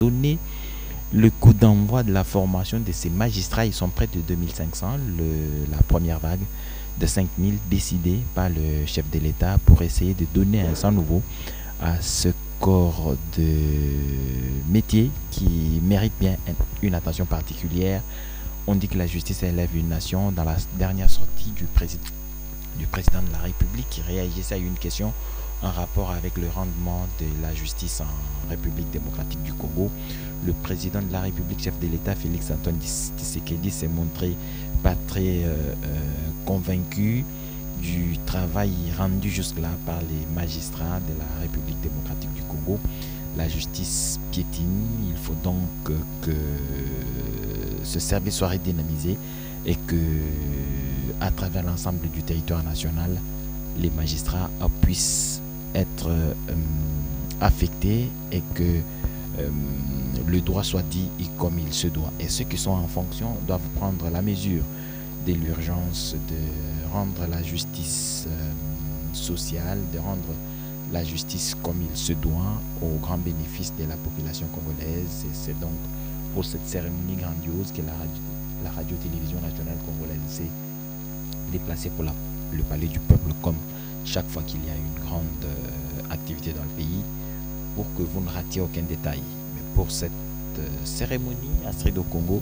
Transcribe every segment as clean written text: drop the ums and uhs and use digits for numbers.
donner le coup d'envoi de la formation de ces magistrats. Ils sont près de 2500, la première vague de 5000 décidée par le chef de l'État pour essayer de donner un sang nouveau à ce corps de métier qui mérite bien une attention particulière. On dit que la justice élève une nation. Dans la dernière sortie du président de la République qui réagissait à une question en rapport avec le rendement de la justice en République démocratique du Congo, le président de la République, chef de l'État, Félix Antoine Tshisekedi, s'est montré pas très convaincu du travail rendu jusque-là par les magistrats de la République démocratique du Congo. La justice piétine, il faut donc que ce service soit redynamisé et que, à travers l'ensemble du territoire national, les magistrats puissent être affectés et que le droit soit dit comme il se doit. Et ceux qui sont en fonction doivent prendre la mesure de l'urgence de rendre la justice sociale, de rendre la justice comme il se doit au grand bénéfice de la population congolaise. Et c'est donc pour cette cérémonie grandiose que la radio-télévision nationale congolaise s'est déplacée pour le palais du peuple, comme chaque fois qu'il y a une grande activité dans le pays, pour que vous ne ratiez aucun détail. Mais pour cette cérémonie, Astrid Okongo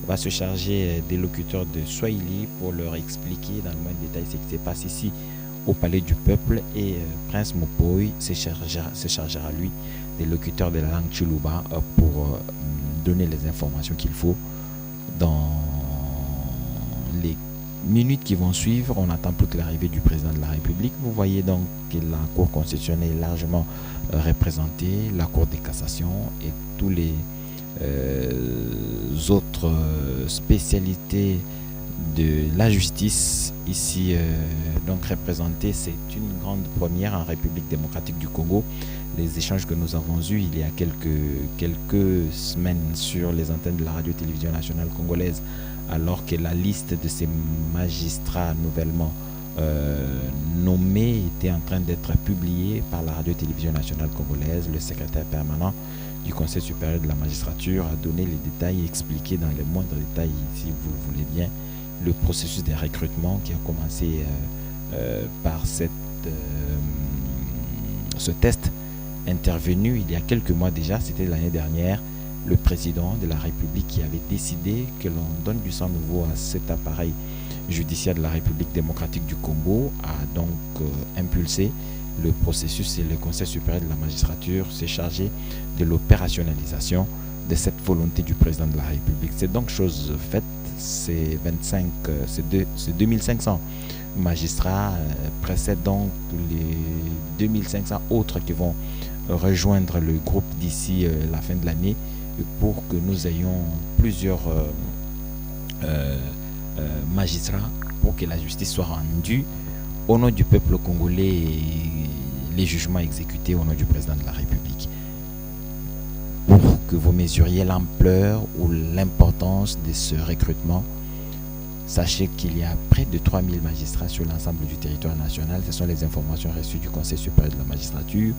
va se charger des locuteurs de Swahili pour leur expliquer dans le moindre détail ce qui se passe ici au palais du peuple, et Prince Mopoy se chargera lui des locuteurs de la langue Chiluba pour donner les informations qu'il faut. Dans les minutes qui vont suivre, on attend plus que l'arrivée du président de la République. Vous voyez donc que la Cour constitutionnelle est largement représentée, la Cour de cassation et tous les autres spécialités de la justice ici donc représentées. C'est une grande première en République démocratique du Congo. Les échanges que nous avons eus il y a quelques semaines sur les antennes de la radio-télévision nationale congolaise, alors que la liste de ces magistrats nouvellement nommés était en train d'être publiée par la radio-télévision nationale congolaise, le secrétaire permanent du Conseil supérieur de la magistrature a donné les détails, expliqué dans les moindres détails, si vous le voulez bien, le processus de recrutement qui a commencé par ce test intervenu il y a quelques mois déjà. C'était l'année dernière, le président de la République qui avait décidé que l'on donne du sang nouveau à cet appareil judiciaire de la République démocratique du Congo, a donc impulsé le processus, et le Conseil supérieur de la magistrature s'est chargé de l'opérationnalisation de cette volonté du président de la République. C'est donc chose faite. C'est 2500 magistrats précèdent donc les 2500 autres qui vont rejoindre le groupe d'ici la fin de l'année, pour que nous ayons plusieurs magistrats, pour que la justice soit rendue au nom du peuple congolais et les jugements exécutés au nom du président de la République. Pour que vous mesuriez l'ampleur ou l'importance de ce recrutement, sachez qu'il y a près de 3000 magistrats sur l'ensemble du territoire national. Ce sont les informations reçues du Conseil supérieur de la magistrature.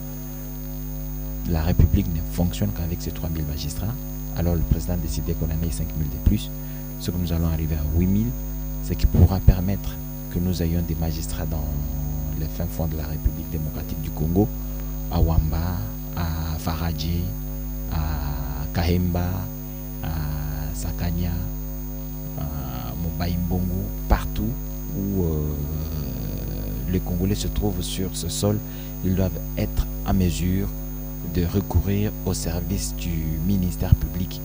La République ne fonctionne qu'avec ces 3000 magistrats. Alors le président a décidé qu'on en ait 5000 de plus. Ce que nous allons arriver à 8000, ce qui pourra permettre que nous ayons des magistrats dans les fins fonds de la République démocratique du Congo, à Wamba, à Faradje, à Kahemba, à Sakanya, à Mobaïmbongo, partout où les Congolais se trouvent sur ce sol. Ils doivent être en mesure de recourir au service du ministère public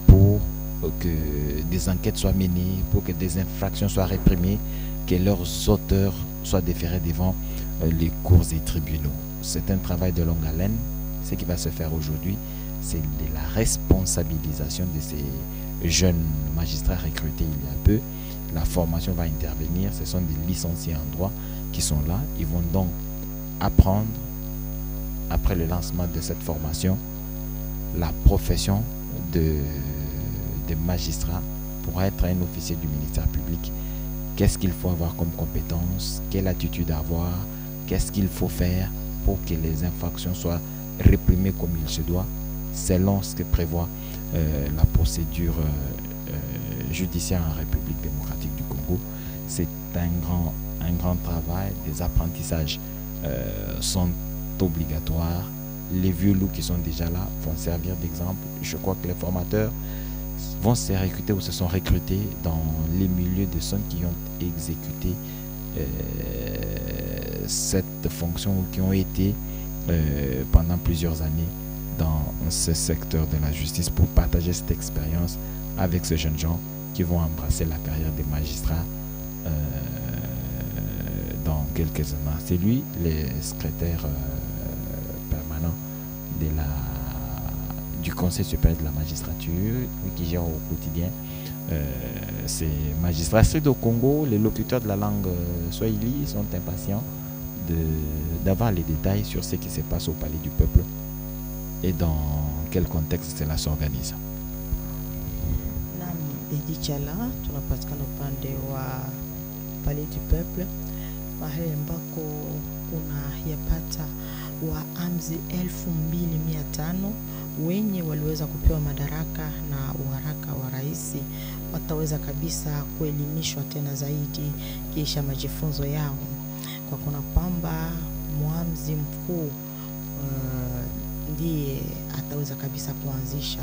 pour que des enquêtes soient menées, pour que des infractions soient réprimées, que leurs auteurs soient déférés devant les cours et tribunaux. C'est un travail de longue haleine. Ce qui va se faire aujourd'hui, c'est de la responsabilisation de ces jeunes magistrats recrutés il y a peu. La formation va intervenir. Ce sont des licenciés en droit qui sont là. Ils vont donc apprendre, après le lancement de cette formation, la profession de magistrat pour être un officier du ministère public. Qu'est-ce qu'il faut avoir comme compétence, quelle attitude avoir, qu'est-ce qu'il faut faire pour que les infractions soient réprimées comme il se doit. selon ce que prévoit la procédure judiciaire en République démocratique du Congo. C'est un grand travail. Des apprentissages sont obligatoires. Les vieux loups qui sont déjà là vont servir d'exemple. Je crois que les formateurs vont se recruter ou se sont recrutés dans les milieux de ceux qui ont exécuté cette fonction ou qui ont été pendant plusieurs années dans ce secteur de la justice pour partager cette expérience avec ces jeunes gens qui vont embrasser la carrière des magistrats dans quelques années. C'est lui, le secrétaire permanent du Conseil supérieur de la magistrature, qui gère au quotidien ces magistrats. Au Congo, les locuteurs de la langue swahili sont impatients d'avoir les détails sur ce qui se passe au Palais du Peuple et dans quel contexte cela s'organise. Naam, Edichala, tunapatikana upande wa Palais du Peuple, mahali ambako kuna yapata waamzi 2500 wenye waliweza kupewa madaraka na uharaka wa rais. Wataweza kabisa kuelimishwa tena zaidi kisha majifunzo yao, kwa kuna kwamba muamzi mkuu ndiye ataweza kabisa kuanzisha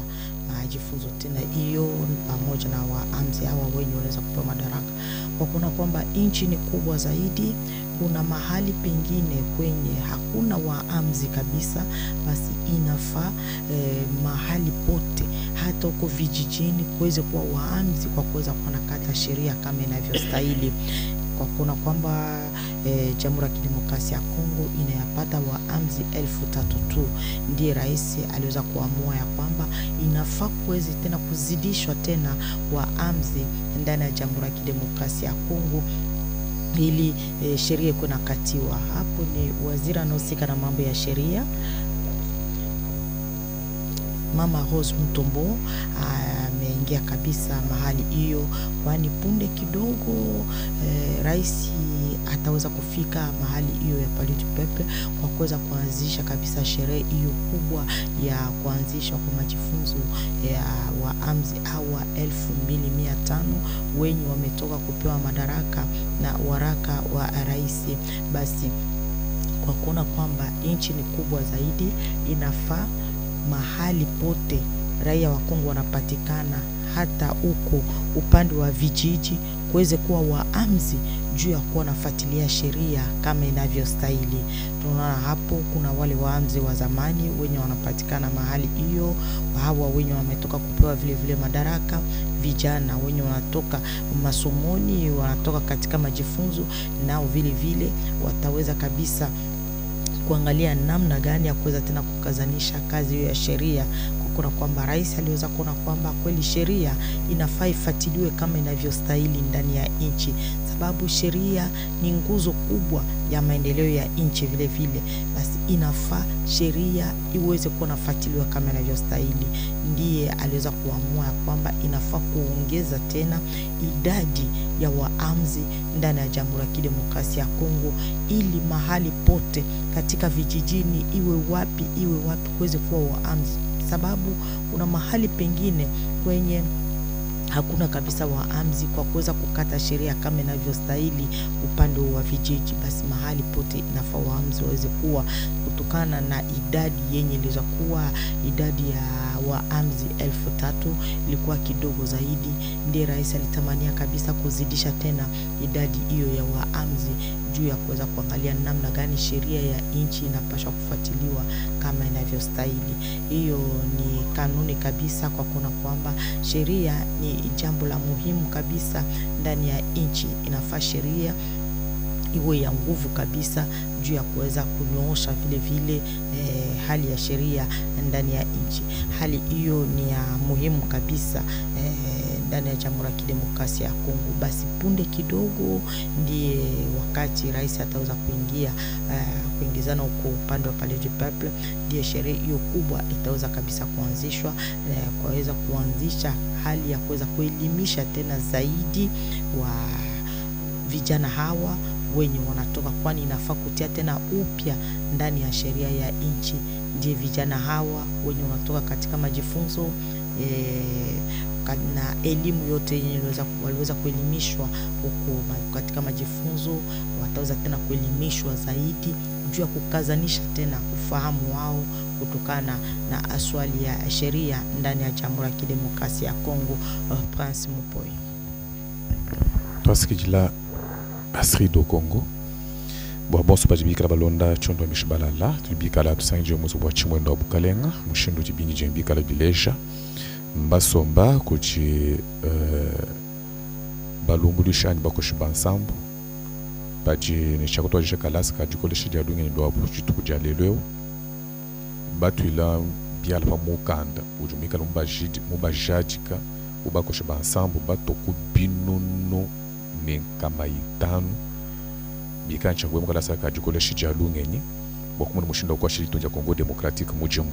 majifunzo tena hiyo pamoja na waamzi hawa wenye wanaweza kupewa madaraka. Kwa kuna kwamba nchi ni kubwa zaidi, kuna mahali pengine kwenye hakuna waamzi kabisa, basi inafaa mahali pote hata huko vijijini kuweze kuwa waamzi kwa kuweza kuanakata sheria kama inavyostahili. Kwa kuna kwamba Jamhuri ya Kidemokrasia ya Kongo inayapata waamzi 1003 tu, ndiye rais aliweza kuamua ya kwamba inafaa kuweze tena kuzidishwa tena waamzi ndani ya Jamhuri ya Kidemokrasia ya Kongo ili sheria iko nakatiwa. Hapo ni waziri anahusika na mambo ya sheria, Mama Rose Mutombo ameingia kabisa mahali hiyo, kwani punde kidogo rais ataweza kufika mahali hiyo ya Palais du Peuple kwa kuweza kuanzisha kabisa sherehe hiyo kubwa ya kuanzisha kwa majifunzo ya waamzi hawa 2500 wenye wametoka kupewa madaraka na waraka wa rais. Basi kwa kuona kwamba nchi ni kubwa zaidi, inafaa mahali pote raia wa Kongo wanapatikana, hata huko upande wa vijiji kuweze kuwa waamzi juu ya kuwa nafuatilia sheria kama inavyostahili. Tunaona hapo kuna wale waamzi wa zamani wenye wanapatikana mahali hiyo, hawa wenye wametoka kupewa vile vile madaraka, vijana wenye wanatoka masomoni, wanatoka katika majifunzo, nao vile vile wataweza kabisa kuangalia namna gani ya kuweza tena kukazanisha kazi hiyo ya sheria. Kwa kwamba rais aliweza kuona kwamba kweli sheria inafaa ifuatiliwe kama inavyostahili ndani ya nchi, sababu sheria ni nguzo kubwa ya maendeleo ya nchi vile vile. Basi inafaa sheria iweze kuwa nafuatiliwa kama inavyostahili. Ndiye aliweza kuamua kwamba inafaa kuongeza tena idadi ya waamzi ndani ya Jamhuri ya Kidemokrasia ya Kongo, ili mahali pote katika vijijini iwe wapi kuweze kuwa waamzi, sababu kuna mahali pengine kwenye hakuna kabisa waamzi kwa kuweza kukata sheria kama inavyostahili upande wa vijiji. Basi mahali pote inafaa waamzi waweze kuwa, kutokana na idadi yenye iliweza kuwa idadi ya waamzi 1003 ilikuwa kidogo zaidi. Ndiye rais alitamania kabisa kuzidisha tena idadi hiyo ya waamzi juu ya kuweza kuangalia namna gani sheria ya nchi inapaswa kufuatiliwa kama inavyostahili. Hiyo ni kanuni kabisa, kwa kuona kwamba sheria ni jambo la muhimu kabisa ndani ya nchi. Inafaa sheria iwe ya nguvu kabisa juu ya kuweza kunyoosha vile vile hali ya sheria ndani ya nchi. Hali hiyo ni ya muhimu kabisa ndani ya Jamhuri ya Kidemokrasia ya Kongo. Basi punde kidogo ndiye wakati rais ataweza kuingizana huko upande wa Palais du Peuple, ndiye sherehe hiyo kubwa itaweza kabisa kuanzishwa, kuweza kuanzisha hali ya kuweza kuelimisha tena zaidi wa vijana hawa wenye wanatoka, kwani inafaa kutia tena upya ndani ya sheria ya nchi ndiye vijana hawa wenye wanatoka katika majifunzo na elimu yote yenye waliweza kuelimishwa huko katika majifunzo, wataweza tena kuelimishwa zaidi juu ya kukazanisha tena ufahamu wao kutokana na swali ya sheria ndani ya Jamhuri ya Kidemokrasia ya Kongo. Prince Mupoi twasikijila asri do Kongo bonso bajibikala balonda chondo mishibalala tubikala tusanje muzo bwa chimwendo wa Bukalenga mushindu tibinyi jembikala bileja mbasomba kuchi balumbulisha ni bakoshi bansambu baji ne chakoto je kalasa ka dikoleshi dia dunga ndo abu chitu kujalelwe batwila biala pa mukanda ujumikala mubajajika ubakoshi bansambu batoku binunu ne kamaitanu bikancha kwa kalasa ka dikoleshi dia lungenyi bokumu mushinda kwa shiritu ya Kongo Democratique mujimu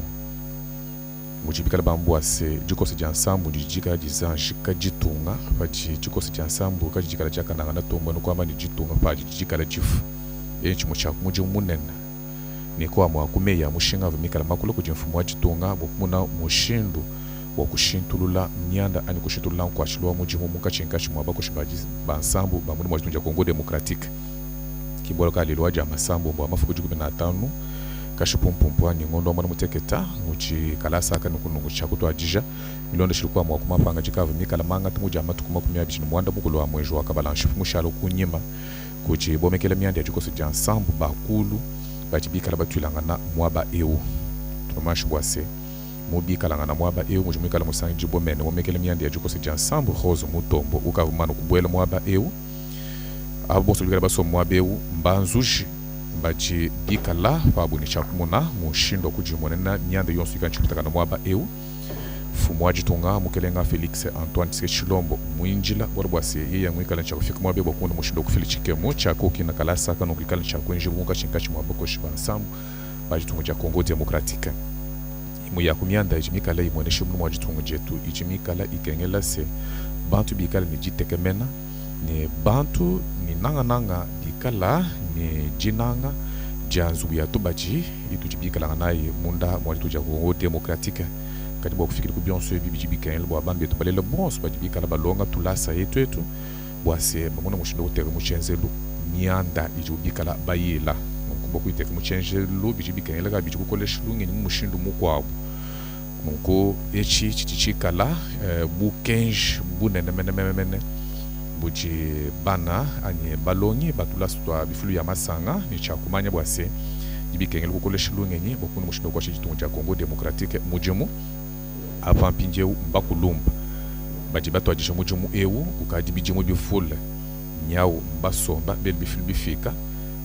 mujibikala bambuase jikose ja ensemble jijika jizanjika jitunga baji jikose ja ensemble kajikala chakana na tombo no kwamba ni jitunga baji jikala chifu enchi mucha muji munene ni kwa mwa kumeya mushinga vumikala makulo kujimfumo wa jitunga bokumuna mushindu wa kushintulula myanda ani kushintulula kwa shilwa muji muka chinkachi mwa bako shibaji ba ensemble ba muri mwa Kongo Democratique kibolo kalilwa ja masambo mwa mafuku 15 kashipumpumpu ni ngondo mwana muteketa muchi kalasa aka nukunungu chakuto ajija milondo shilikuwa mwa kumapanga chikavu mikala manga tumuja matukuma kumya bishinu mwanda mukulu wa mwejo wa kabalanshi mushalo kunyima kuchi bomekele myandi ya jikosi ja ensemble bakulu bachibikala batwilangana mwaba eu tumashi bwase mubikalangana mwaba eu mujumikala musanji bomene bomekele myandi ya jikosi ja ensemble rozo mutombo ukavumana kubwela mwaba eu abo boso bikala baso mwaba eu mbanzuji bachi bikala babu ni chakumuna mushindo kujimonena nyanda yonsu ikanchikutaka na mwaba eu fumwaji tunga mukelenga Felix Antoine Tsekilombo muinjila borobwase yeye mwikala nchakufika mwaba bakunda mushindo kufili chikemo chako kina kalasa kana ukikala chakunje bunga chinkachi mwaba ko shibansamu baji tunga ja Kongo Democratique imu ya kumyanda ijimikala imoneshe mu mwaji tunga jetu ijimikala ikengela se bantu bikala ni jitekemena ni bantu ni nanga bikala ni jinanga janzu ya tubaji itujibikala naye munda mwali tuja Kongo Democratique kati bwa kufikiri ku bionso bibijibika elbo abambe to balele bonso bajibikala balonga tulasa yetu bwase bamuna mushindo uteka muchenzelu mianda ijubikala bayila kuba kuiteka muchenzelu bijibika elaga bijikukolesha lungi ni mushindo mukwabo munko echi chichikala bukenj bunene buji bana anye balongi batulastwa bifulu ya masanga ni chakumanya bwase jibikengelo kukolesha lungenyi bokunu mushindo kwa chitunja Kongo Democratique mujimu avant pinje bakulumba bajibato ajisha mujimu eu ukadi bijimu bifule nyao basomba bel bifulu bifika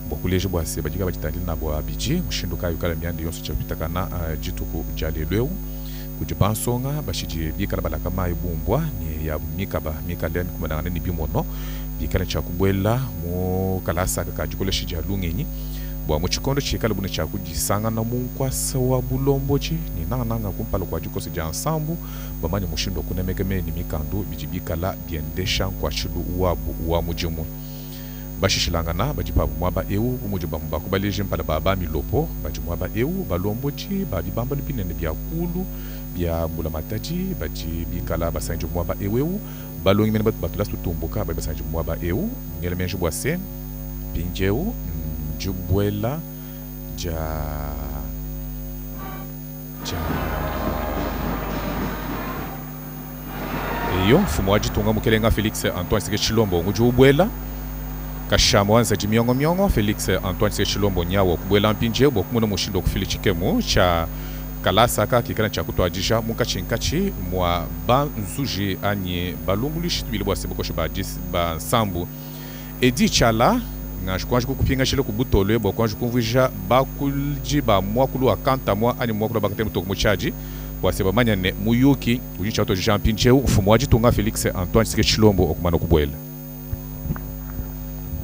bokuleje bwase bajika bajitali nabo abiji mushindo kayo kala myandi yonso chapitakana jituku jalelweu kujibansonga bashiji bikala balaka mayi bumbwa ni ya mikaba mikaleni kumanana ni bimono bikala chakubwela mu kalasa kakajikoleshi jalungenyi bwa muchikondo chikala bune chakujisanga na munkwasa wa bulombochi ni nanga kumpalo kwa jikosi ja ensemble bamanya mushindo kunemekeme ni mikandu bijibikala biendesha kwa chilu wabu wa mujimu bashishilangana bajipa mwaba eu umujiba mbako baleje mpala baba milopo bajimwaba eu balombochi babibamba lipinene bya kulu bya mulamataji bajibikala basanjo mwaba eu balongi mene batula tutumbuka basanjo mwaba eu ngele menjo bwase pinjeu jubwela ja eyo mfumwaji tunga mukelenga Felix Antoine Tsekilombo ngujubwela kashamwanza jimiongo Felix Antoine Tsekilombo nyawo kubwela mpinje bokumuna mushindo kufili chikemo cha kalasa ka kikana cha kutwajisha mukachinkachi mwa banzuji anye balumbulishi tubile bwase bokoshe ba sambu edi chala ngashikwanji kupinga shile kubutolwe bokwanji kumvija bakulji ba mwakulu akanta mwa ani mwakulu bakatemu toko muchaji bwase bamanya ne muyuki ujicha to Jean Pincheu mfumwaji tunga Felix Antoine Tsekilombo okumana kubwela.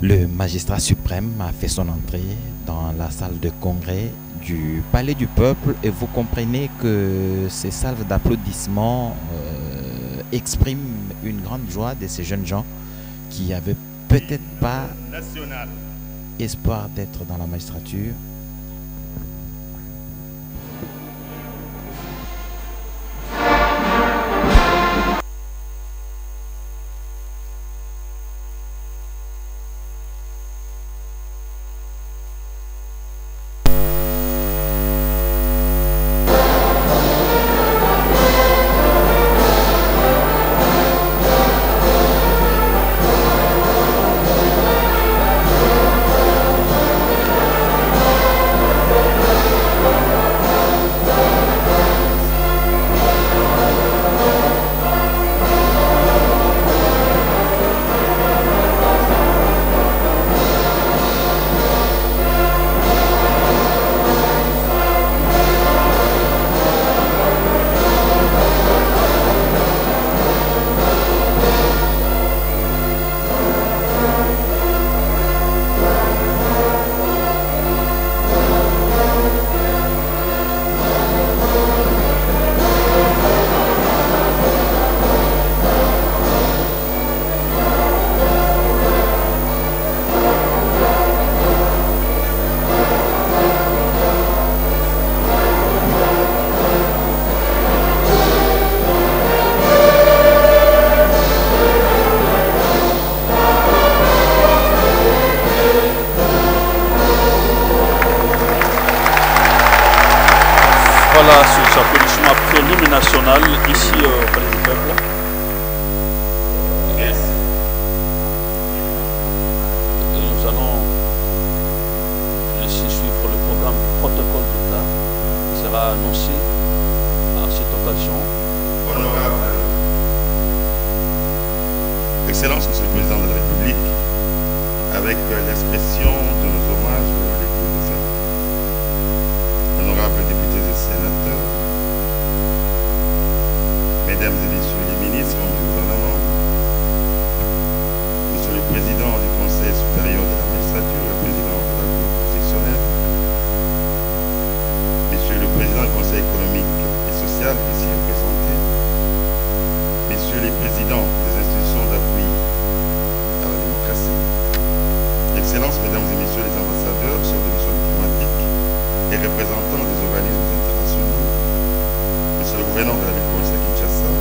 Le magistrat suprême a fait son entrée dans la salle de congrès du Palais du Peuple et vous comprenez que ces salves d'applaudissements expriment une grande joie de ces jeunes gens qui avaient peut-être pas espoir d'être dans la magistrature. ici au Palais du Peuple. Et nous allons laisser suivre le programme du protocole d'État qui sera annoncé à cette occasion. Honorable Excellence, Monsieur le Président de la République, avec l'expression de nos hommages les plus décernés. Honorables députés et sénateurs, Mesdames et Messieurs les ministres, membres du gouvernement, Monsieur le Président du Conseil supérieur de la magistrature, le Président de la Cour constitutionnelle, Monsieur le Président du Conseil économique et social, ici représenté, Messieurs les Présidents des institutions d'appui à la démocratie, Excellences, Mesdames et Messieurs les ambassadeurs, chefs de mission diplomatique et représentants des organismes internationaux, Monsieur le gouverneur de la ville-province de Kinshasa,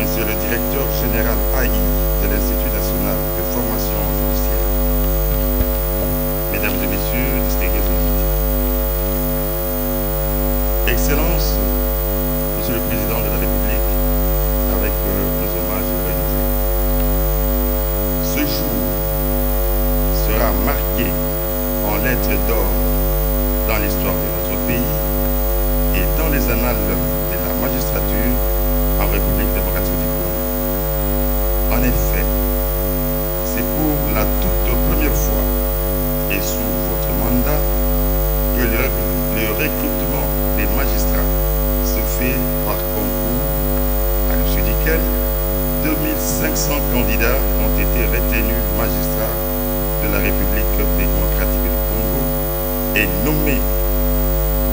Monsieur le directeur général AI de l'Institut national de formation judiciaire, Mesdames et Messieurs, distingués invités. Excellences, Monsieur le Président de la République, avec nos hommages renouvelés. Ce jour sera marqué en lettres d'or dans l'histoire de notre pays et dans les annales de la magistrature en République démocratique du Congo. En effet, c'est pour la toute première fois et sous votre mandat que le recrutement des magistrats se fait par concours, à l'issue duquel 2500 candidats ont été retenus magistrats de la République démocratique du Congo et nommés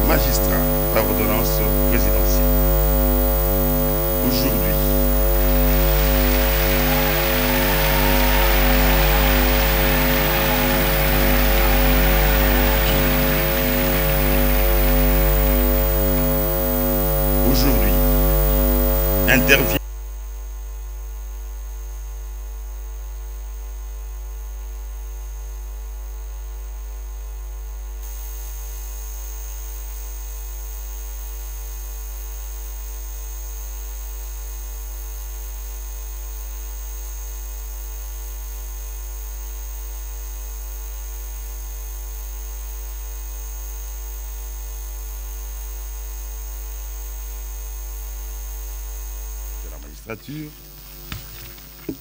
magistrats par ordonnance présidentielle. Aujourd'hui, intervient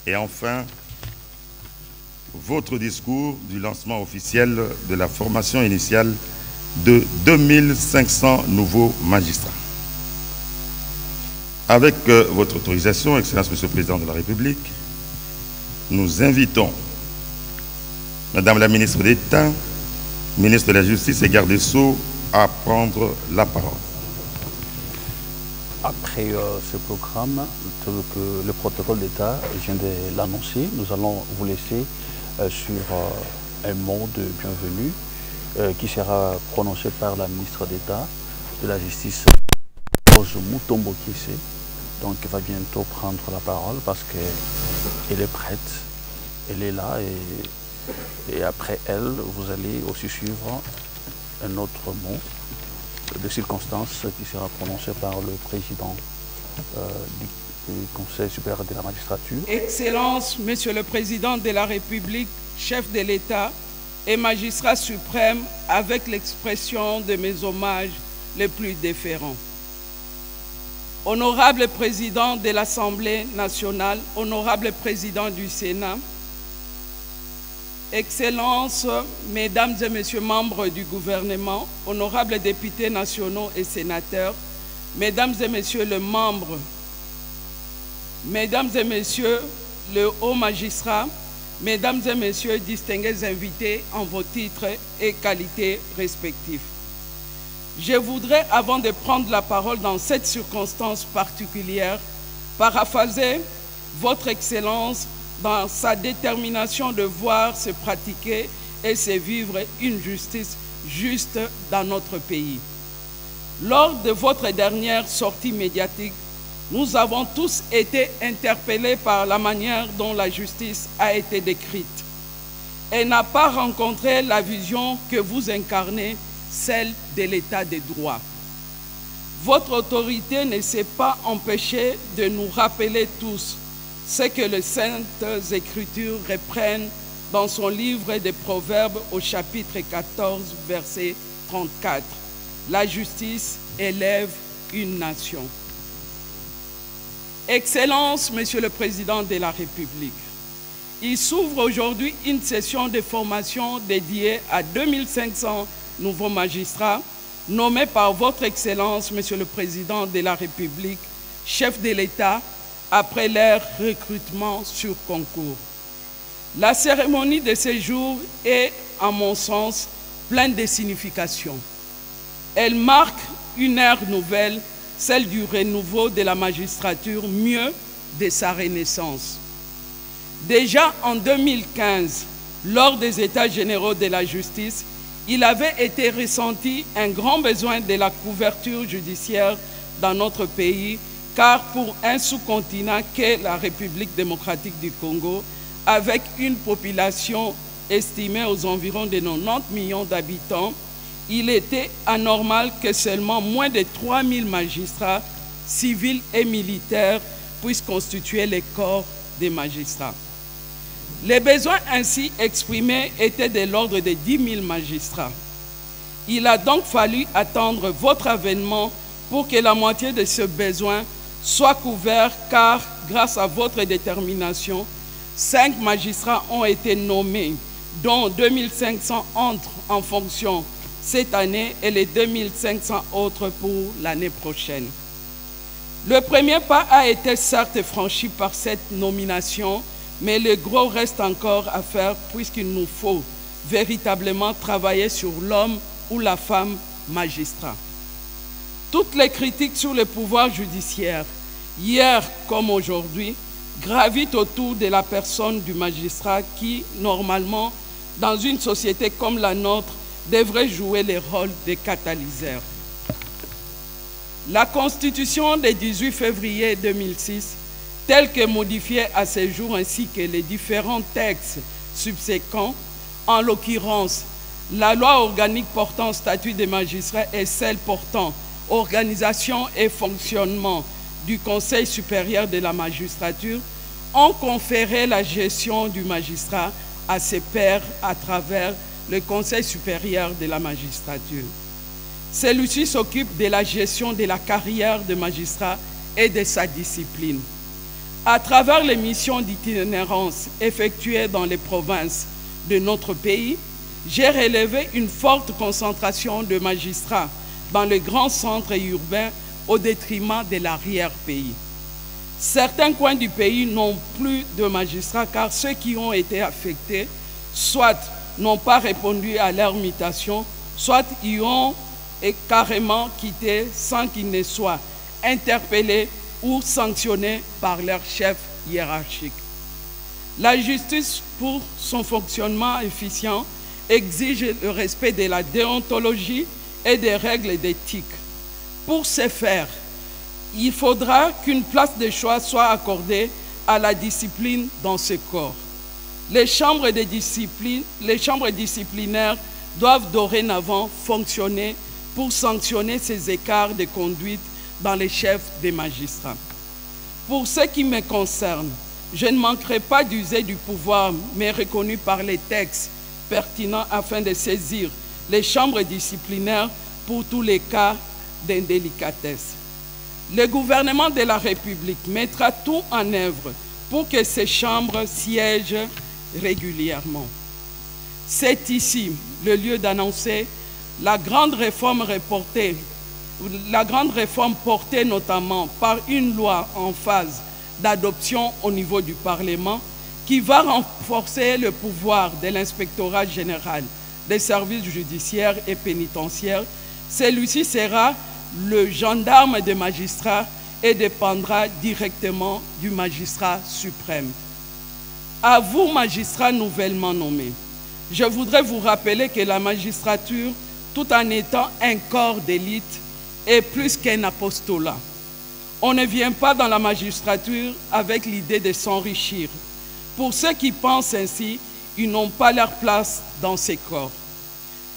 et enfin votre discours du lancement officiel de la formation initiale de 2500 nouveaux magistrats. Avec votre autorisation, Excellence Monsieur le Président de la République, nous invitons Madame la Ministre d'État, Ministre de la Justice et Garde des Sceaux à prendre la parole. Après ce programme, le protocole d'État vient de l'annoncer, nous allons vous laisser sur un mot de bienvenue qui sera prononcé par la ministre d'État de la Justice, Rose Mutombo Kiese. Donc elle va bientôt prendre la parole parce qu'elle est prête, elle est là et après elle, vous allez aussi suivre un autre mot de circonstances qui sera prononcé par le président du Conseil supérieur de la magistrature. Excellence, Monsieur le Président de la République, chef de l'État et magistrat suprême, avec l'expression de mes hommages les plus déférents. Honorable Président de l'Assemblée nationale, honorable Président du Sénat, Excellences, Mesdames et Messieurs membres du gouvernement, honorables députés nationaux et sénateurs, Mesdames et Messieurs les membres, Mesdames et Messieurs le haut magistrat, Mesdames et Messieurs distingués invités en vos titres et qualités respectifs. Je voudrais, avant de prendre la parole dans cette circonstance particulière, paraphraser Votre Excellence dans sa détermination de voir se pratiquer et se vivre une justice juste dans notre pays. Lors de votre dernière sortie médiatique, nous avons tous été interpellés par la manière dont la justice a été décrite. Elle n'a pas rencontré la vision que vous incarnez, celle de l'état de droit. votre autorité ne s'est pas empêchée de nous rappeler tous ce que les Saintes Écritures reprennent dans son livre des Proverbes au chapitre 14, verset 34. La justice élève une nation. Excellence, Monsieur le Président de la République, il s'ouvre aujourd'hui une session de formation dédiée à 2500 nouveaux magistrats nommés par votre Excellence, Monsieur le Président de la République, chef de l'État, après leur recrutement sur concours. La cérémonie de ce jour est, à mon sens, pleine de signification. Elle marque une ère nouvelle, celle du renouveau de la magistrature, mieux de sa renaissance. Déjà en 2015, lors des États généraux de la justice, il avait été ressenti un grand besoin de la couverture judiciaire dans notre pays, car pour un sous-continent qu'est la République démocratique du Congo, avec une population estimée aux environs de 90 millions d'habitants, il était anormal que seulement moins de 3000 magistrats civils et militaires puissent constituer les corps des magistrats. Les besoins ainsi exprimés étaient de l'ordre de 10 000 magistrats. Il a donc fallu attendre votre avènement pour que la moitié de ce besoin soit couvert, car grâce à votre détermination, 5 magistrats ont été nommés, dont 2500 entrent en fonction cette année et les 2500 autres pour l'année prochaine. Le premier pas a été certes franchi par cette nomination, mais le gros reste encore à faire, puisqu'il nous faut véritablement travailler sur l'homme ou la femme magistrat. Toutes les critiques sur le pouvoir judiciaire, hier comme aujourd'hui, gravitent autour de la personne du magistrat qui, normalement, dans une société comme la nôtre, devrait jouer le rôle de catalyseur. La Constitution du 18 février 2006, telle que modifiée à ce jour, ainsi que les différents textes subséquents, en l'occurrence la loi organique portant statut des magistrats et celle portant organisation et fonctionnement du Conseil supérieur de la magistrature, ont conféré la gestion du magistrat à ses pairs à travers le Conseil supérieur de la magistrature. Celui-ci s'occupe de la gestion de la carrière de magistrat et de sa discipline. À travers les missions d'itinérance effectuées dans les provinces de notre pays, j'ai relevé une forte concentration de magistrats dans les grands centres urbains au détriment de l'arrière-pays. Certains coins du pays n'ont plus de magistrats car ceux qui ont été affectés soit n'ont pas répondu à leur mutation, soit y ont carrément quitté sans qu'ils ne soient interpellés ou sanctionnés par leur chef hiérarchique. La justice, pour son fonctionnement efficient, exige le respect de la déontologie et des règles d'éthique. Pour ce faire, il faudra qu'une place de choix soit accordée à la discipline dans ce corps. Les chambres disciplinaires doivent dorénavant fonctionner pour sanctionner ces écarts de conduite dans les chefs des magistrats. Pour ce qui me concerne, je ne manquerai pas d'user du pouvoir, mais reconnu par les textes pertinents afin de saisir les chambres disciplinaires pour tous les cas d'indélicatesse. Le gouvernement de la République mettra tout en œuvre pour que ces chambres siègent régulièrement. C'est ici le lieu d'annoncer la grande réforme portée notamment par une loi en phase d'adoption au niveau du Parlement qui va renforcer le pouvoir de l'inspectorat général des services judiciaires et pénitentiaires. Celui-ci sera le gendarme des magistrats et dépendra directement du magistrat suprême. À vous, magistrats nouvellement nommés, je voudrais vous rappeler que la magistrature, tout en étant un corps d'élite, est plus qu'un apostolat. On ne vient pas dans la magistrature avec l'idée de s'enrichir. Pour ceux qui pensent ainsi, ils n'ont pas leur place dans ces corps.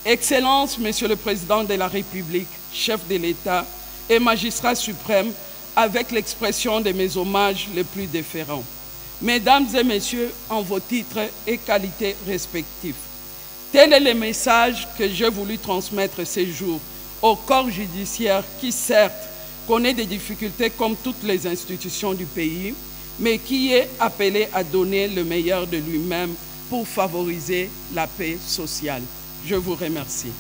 Excellence, Monsieur le Président de la République, chef de l'État, et magistrat suprême avec l'expression de mes hommages les plus déférents. Mesdames et messieurs, en vos titres et qualités respectifs, tel est le message que j'ai voulu transmettre ces jours au corps judiciaire qui, certes, connaît des difficultés comme toutes les institutions du pays, mais qui est appelé à donner le meilleur de lui-même pour favoriser la paix sociale. Je vous remercie.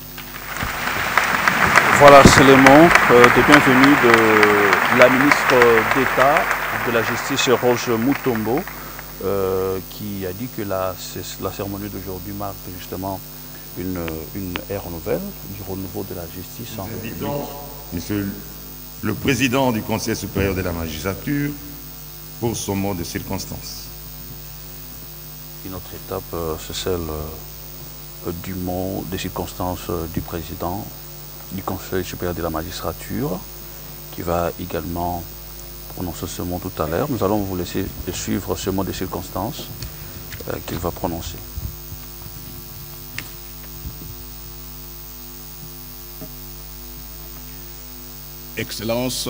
Voilà, c'est le mot de bienvenue de la ministre d'État de la Justice, Rose Mutombo, qui a dit que la cérémonie d'aujourd'hui marque justement une ère nouvelle, du renouveau de la justice. Nous invitons Monsieur le Président du Conseil supérieur de la magistrature pour son mot de circonstance. Une autre étape, c'est celle du mot de circonstance du Président du Conseil supérieur de la magistrature, qui va également prononcer ce mot tout à l'heure. Nous allons vous laisser suivre ce mot de circonstance qu'il va prononcer. Excellences,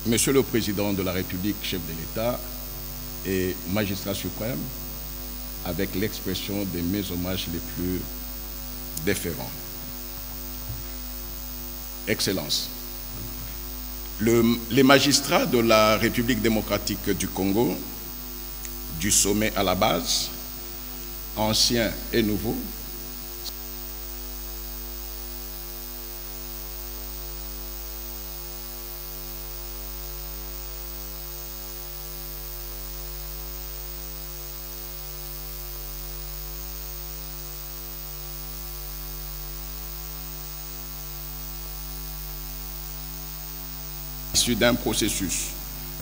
Monsieur le Président de la République, chef de l'État et magistrat suprême, avec l'expression de mes hommages les plus déférents. Excellences, les magistrats de la République démocratique du Congo, du sommet à la base, anciens et nouveaux, issus d'un processus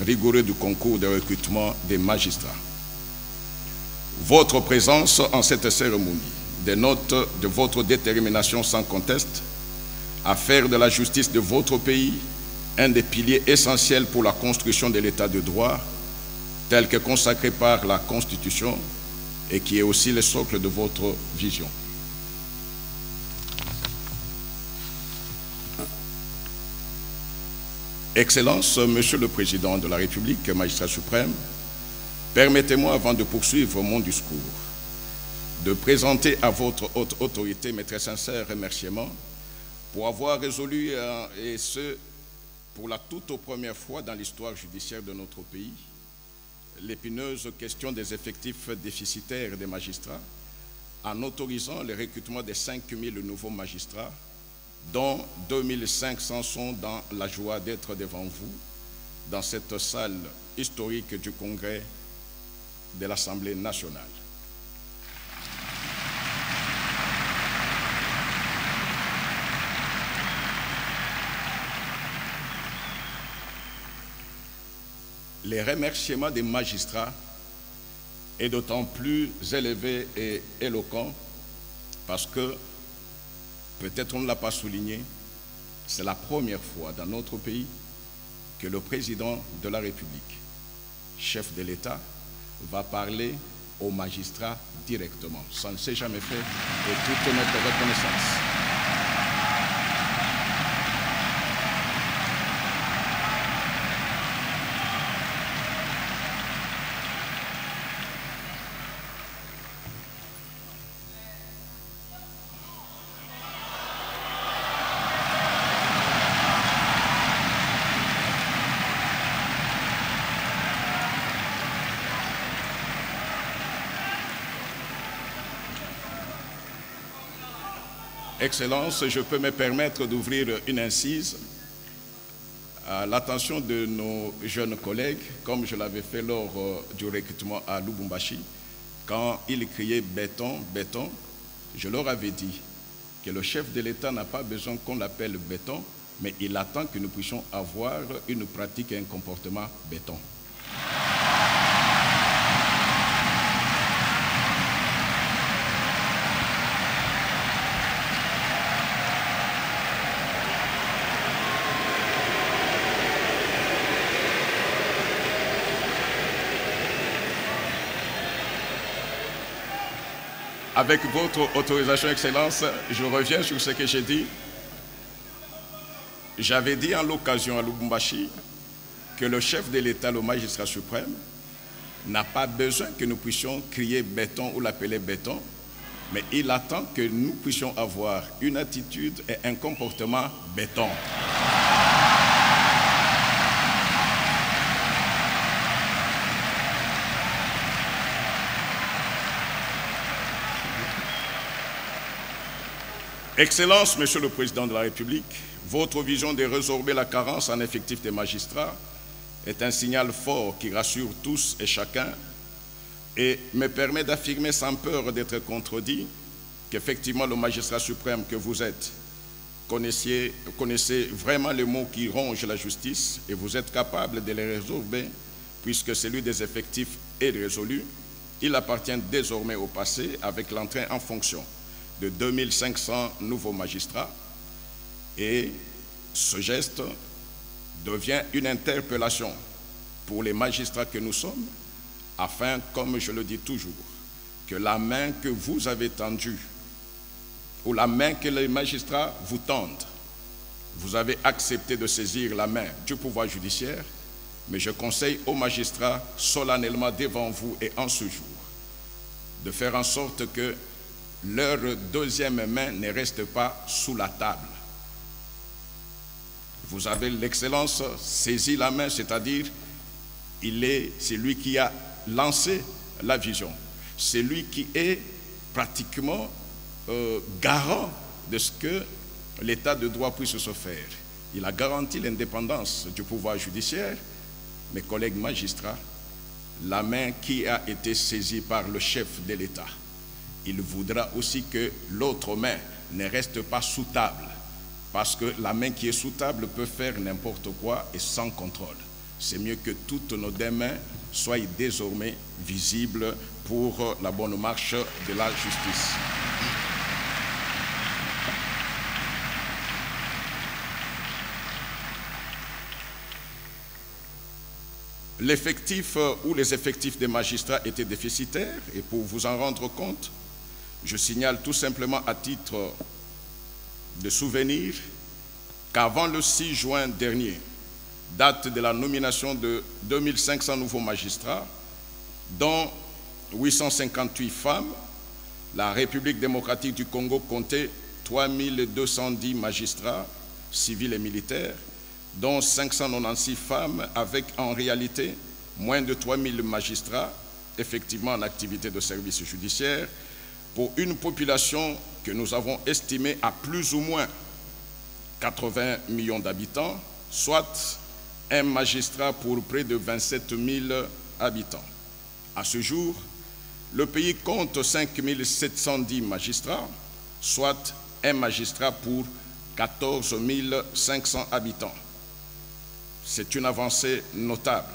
rigoureux du concours de recrutement des magistrats. Votre présence en cette cérémonie dénote de votre détermination sans conteste à faire de la justice de votre pays un des piliers essentiels pour la construction de l'état de droit tel que consacré par la Constitution et qui est aussi le socle de votre vision. Excellences, Monsieur le Président de la République, magistrat suprême, permettez-moi, avant de poursuivre mon discours, de présenter à votre haute autorité mes très sincères remerciements pour avoir résolu, et ce, pour la toute première fois dans l'histoire judiciaire de notre pays, l'épineuse question des effectifs déficitaires des magistrats, en autorisant le recrutement de 5 000 nouveaux magistrats, dont 2500 sont dans la joie d'être devant vous, dans cette salle historique du Congrès de l'Assemblée nationale. Les remerciements des magistrats est d'autant plus élevé et éloquent parce que, peut-être on ne l'a pas souligné, c'est la première fois dans notre pays que le président de la République, chef de l'État, va parler aux magistrats directement. Ça ne s'est jamais fait et toute notre reconnaissance. Excellences, je peux me permettre d'ouvrir une incise à l'attention de nos jeunes collègues, comme je l'avais fait lors du recrutement à Lubumbashi. Quand ils criaient béton, béton, je leur avais dit que le chef de l'État n'a pas besoin qu'on l'appelle béton, mais il attend que nous puissions avoir une pratique et un comportement béton. Avec votre autorisation, Excellence, je reviens sur ce que j'ai dit. j'avais dit en l'occasion à Lubumbashi que le chef de l'État, le magistrat suprême, n'a pas besoin que nous puissions crier béton ou l'appeler béton, mais il attend que nous puissions avoir une attitude et un comportement béton. Excellence, Monsieur le Président de la République, votre vision de résorber la carence en effectifs des magistrats est un signal fort qui rassure tous et chacun et me permet d'affirmer sans peur d'être contredit qu'effectivement le magistrat suprême que vous êtes connaissez vraiment les mots qui rongent la justice et vous êtes capable de les résorber puisque celui des effectifs est résolu. Il appartient désormais au passé avec l'entrée en fonction de 2500 nouveaux magistrats et ce geste devient une interpellation pour les magistrats que nous sommes afin, comme je le dis toujours, que la main que vous avez tendue ou la main que les magistrats vous tendent, vous avez accepté de saisir la main du pouvoir judiciaire, mais je conseille aux magistrats solennellement devant vous et en ce jour de faire en sorte que leur deuxième main ne reste pas sous la table. Vous avez l'excellence saisi la main, c'est-à-dire c'est lui qui a lancé la vision. C'est lui qui est pratiquement garant de ce que l'état de droit puisse se faire. Il a garanti l'indépendance du pouvoir judiciaire. Mes collègues magistrats, la main qui a été saisie par le chef de l'État, il voudra aussi que l'autre main ne reste pas sous table, parce que la main qui est sous table peut faire n'importe quoi et sans contrôle. C'est mieux que toutes nos deux mains soient désormais visibles pour la bonne marche de la justice. L'effectif ou les effectifs des magistrats étaient déficitaires et pour vous en rendre compte, je signale tout simplement à titre de souvenir qu'avant le 6 juin dernier, date de la nomination de 2500 nouveaux magistrats, dont 858 femmes, la République démocratique du Congo comptait 3210 magistrats civils et militaires, dont 596 femmes, avec en réalité moins de 3000 magistrats effectivement en activité de service judiciaire, pour une population que nous avons estimée à plus ou moins 80 millions d'habitants, soit un magistrat pour près de 27 000 habitants. À ce jour, le pays compte 5 710 magistrats, soit un magistrat pour 14 500 habitants. C'est une avancée notable,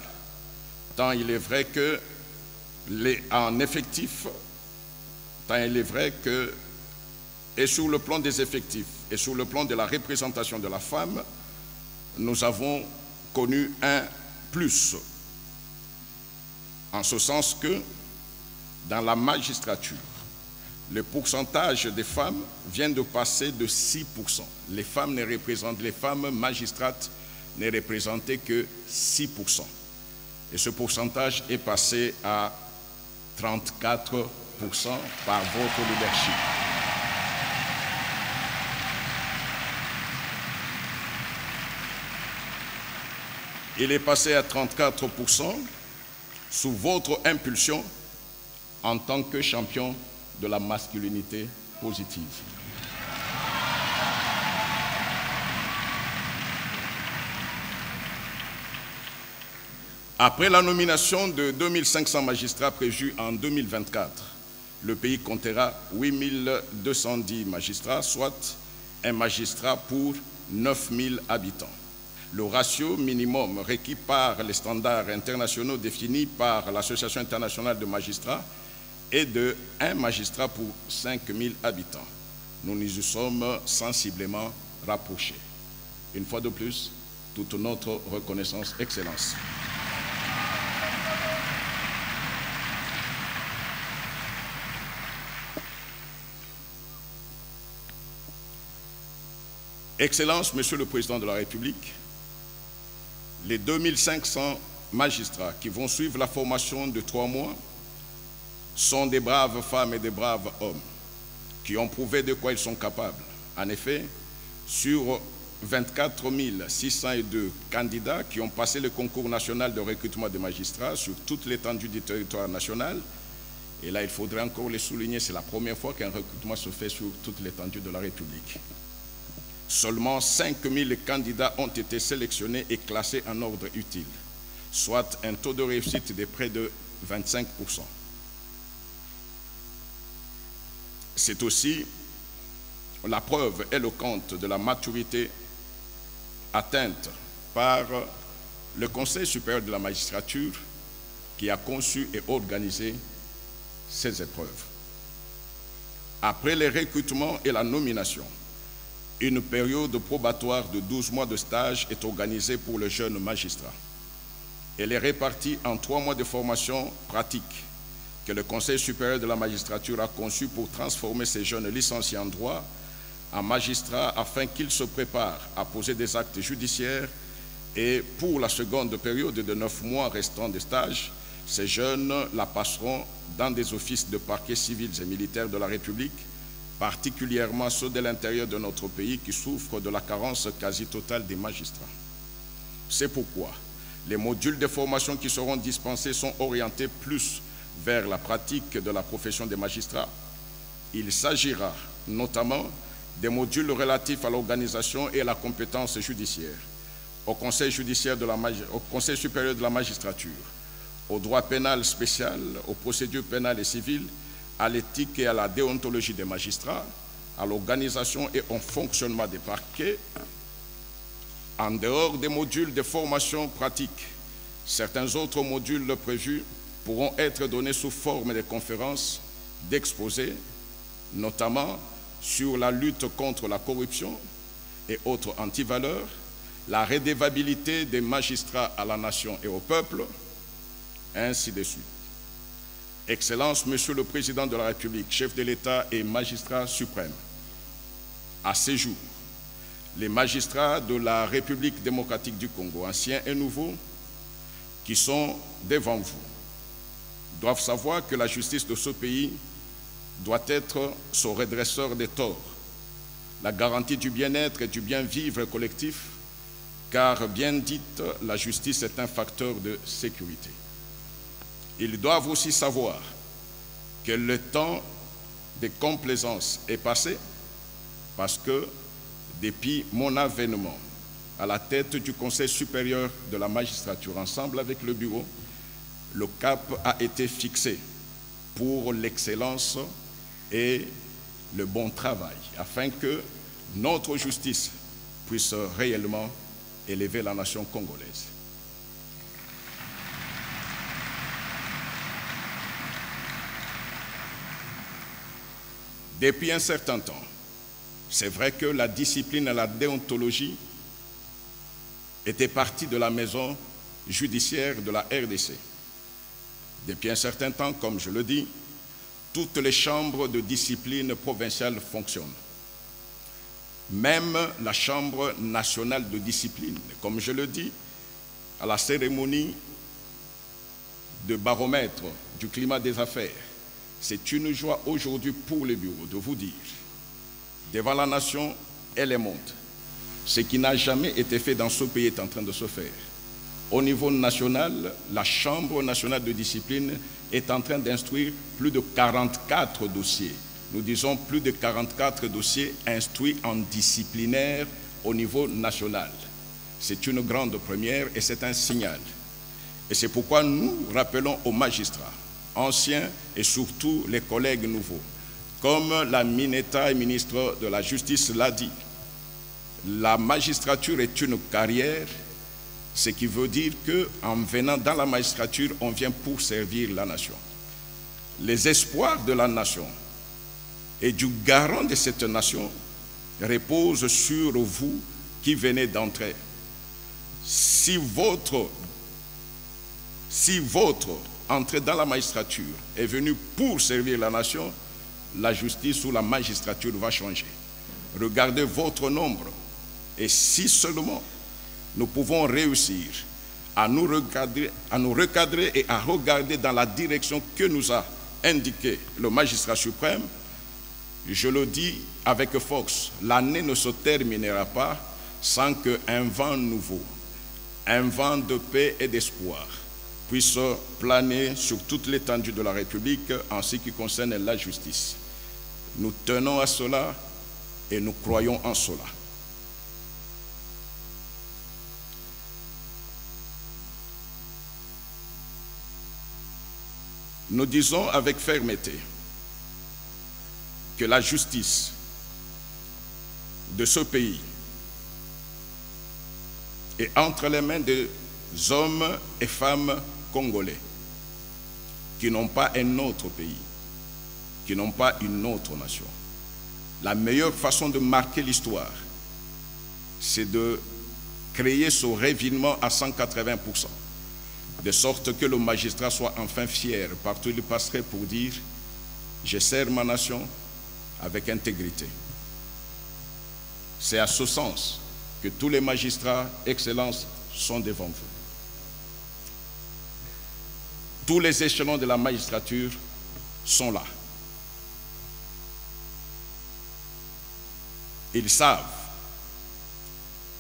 tant il est vrai que en effectif, tant il est vrai que, et sur le plan des effectifs et sur le plan de la représentation de la femme, nous avons connu un plus, en ce sens que dans la magistrature, le pourcentage des femmes vient de passer de 6%. Les femmes magistrates ne représentaient que 6%. Et ce pourcentage est passé à 34% par votre leadership. Il est passé à 34% sous votre impulsion en tant que champion de la masculinité positive. Après la nomination de 2500 magistrats prévus en 2024, le pays comptera 8210 magistrats, soit un magistrat pour 9000 habitants. Le ratio minimum requis par les standards internationaux définis par l'Association internationale de magistrats est de 1 magistrat pour 5000 habitants. Nous nous y sommes sensiblement rapprochés. Une fois de plus, toute notre reconnaissance, Excellence. Excellences, Monsieur le Président de la République, les 2500 magistrats qui vont suivre la formation de 3 mois sont des braves femmes et des braves hommes qui ont prouvé de quoi ils sont capables. En effet, sur 24 602 candidats qui ont passé le concours national de recrutement des magistrats sur toute l'étendue du territoire national, et là il faudrait encore le souligner, c'est la première fois qu'un recrutement se fait sur toute l'étendue de la République. Seulement 5 000 candidats ont été sélectionnés et classés en ordre utile, soit un taux de réussite de près de 25%. C'est aussi la preuve éloquente de la maturité atteinte par le Conseil supérieur de la magistrature qui a conçu et organisé ces épreuves. Après les recrutements et la nomination, une période probatoire de 12 mois de stage est organisée pour le jeune magistrat. Elle est répartie en 3 mois de formation pratique que le Conseil supérieur de la magistrature a conçu pour transformer ces jeunes licenciés en droit en magistrats afin qu'ils se préparent à poser des actes judiciaires, et pour la seconde période de 9 mois restants de stage, ces jeunes la passeront dans des offices de parquets civils et militaires de la République, particulièrement ceux de l'intérieur de notre pays qui souffrent de la carence quasi totale des magistrats. C'est pourquoi les modules de formation qui seront dispensés sont orientés plus vers la pratique de la profession des magistrats. Il s'agira notamment des modules relatifs à l'organisation et à la compétence judiciaire, au Conseil supérieur de la magistrature, au droit pénal spécial, aux procédures pénales et civiles, à l'éthique et à la déontologie des magistrats, à l'organisation et au fonctionnement des parquets. En dehors des modules de formation pratique, certains autres modules prévus pourront être donnés sous forme de conférences, d'exposés, notamment sur la lutte contre la corruption et autres antivaleurs, la redevabilité des magistrats à la nation et au peuple, ainsi de suite. Excellences, Monsieur le Président de la République, chef de l'État et magistrat suprême, à ce jour, les magistrats de la République démocratique du Congo, anciens et nouveaux, qui sont devant vous, doivent savoir que la justice de ce pays doit être son redresseur des torts, la garantie du bien-être et du bien-vivre collectif, car bien dite, la justice est un facteur de sécurité. Ils doivent aussi savoir que le temps de complaisance est passé, parce que depuis mon avènement à la tête du Conseil supérieur de la magistrature, ensemble avec le bureau, le cap a été fixé pour l'excellence et le bon travail, afin que notre justice puisse réellement élever la nation congolaise. Depuis un certain temps, c'est vrai que la discipline et la déontologie étaient partie de la maison judiciaire de la RDC. Depuis un certain temps, comme je le dis, toutes les chambres de discipline provinciales fonctionnent. Même la Chambre nationale de discipline, comme je le dis, à la cérémonie de baromètre du climat des affaires, c'est une joie aujourd'hui pour le bureau de vous dire, devant la nation et le monde, ce qui n'a jamais été fait dans ce pays est en train de se faire. Au niveau national, la Chambre nationale de discipline est en train d'instruire plus de 44 dossiers. Nous disons plus de 44 dossiers instruits en disciplinaire au niveau national. C'est une grande première et c'est un signal. Et c'est pourquoi nous rappelons aux magistrats, anciens et surtout les collègues nouveaux, comme la Mineta et ministre de la Justice l'a dit, la magistrature est une carrière, ce qui veut dire qu'en venant dans la magistrature, on vient pour servir la nation. Les espoirs de la nation et du garant de cette nation reposent sur vous qui venez d'entrer. Si votre entrée dans la magistrature est venue pour servir la nation, la justice ou la magistrature va changer. Regardez votre nombre Et si seulement nous pouvons réussir à nous recadrer et à regarder dans la direction que nous a indiqué le magistrat suprême, je le dis avec force, l'année ne se terminera pas sans qu'un vent nouveau, un vent de paix et d'espoir puisse planer sur toute l'étendue de la République en ce qui concerne la justice. Nous tenons à cela et nous croyons en cela. Nous disons avec fermeté que la justice de ce pays est entre les mains des hommes et femmes congolais qui n'ont pas un autre pays, qui n'ont pas une autre nation. La meilleure façon de marquer l'histoire, c'est de créer ce révinement à 180%, de sorte que le magistrat soit enfin fier partout où il passerait pour dire « Je sers ma nation avec intégrité ». C'est à ce sens que tous les magistrats, Excellences, sont devant vous. Tous les échelons de la magistrature sont là. Ils savent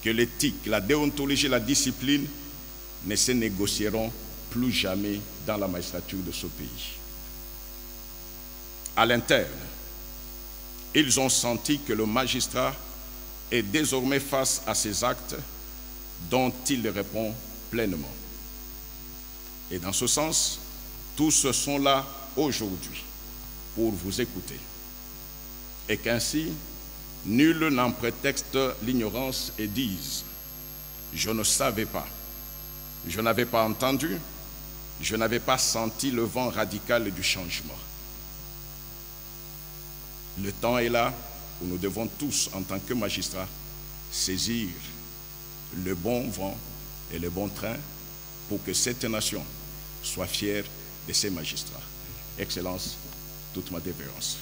que l'éthique, la déontologie, la discipline ne se négocieront plus jamais dans la magistrature de ce pays. À l'interne, ils ont senti que le magistrat est désormais face à ces actes dont il répond pleinement. Et dans ce sens, tous sont là aujourd'hui pour vous écouter. Et qu'ainsi, nul n'en prétexte l'ignorance et dise « Je ne savais pas, je n'avais pas entendu, je n'avais pas senti le vent radical du changement ». Le temps est là où nous devons tous, en tant que magistrats, saisir le bon vent et le bon train pour que cette nation soit fière de ses magistrats. Excellence, toute ma déférence.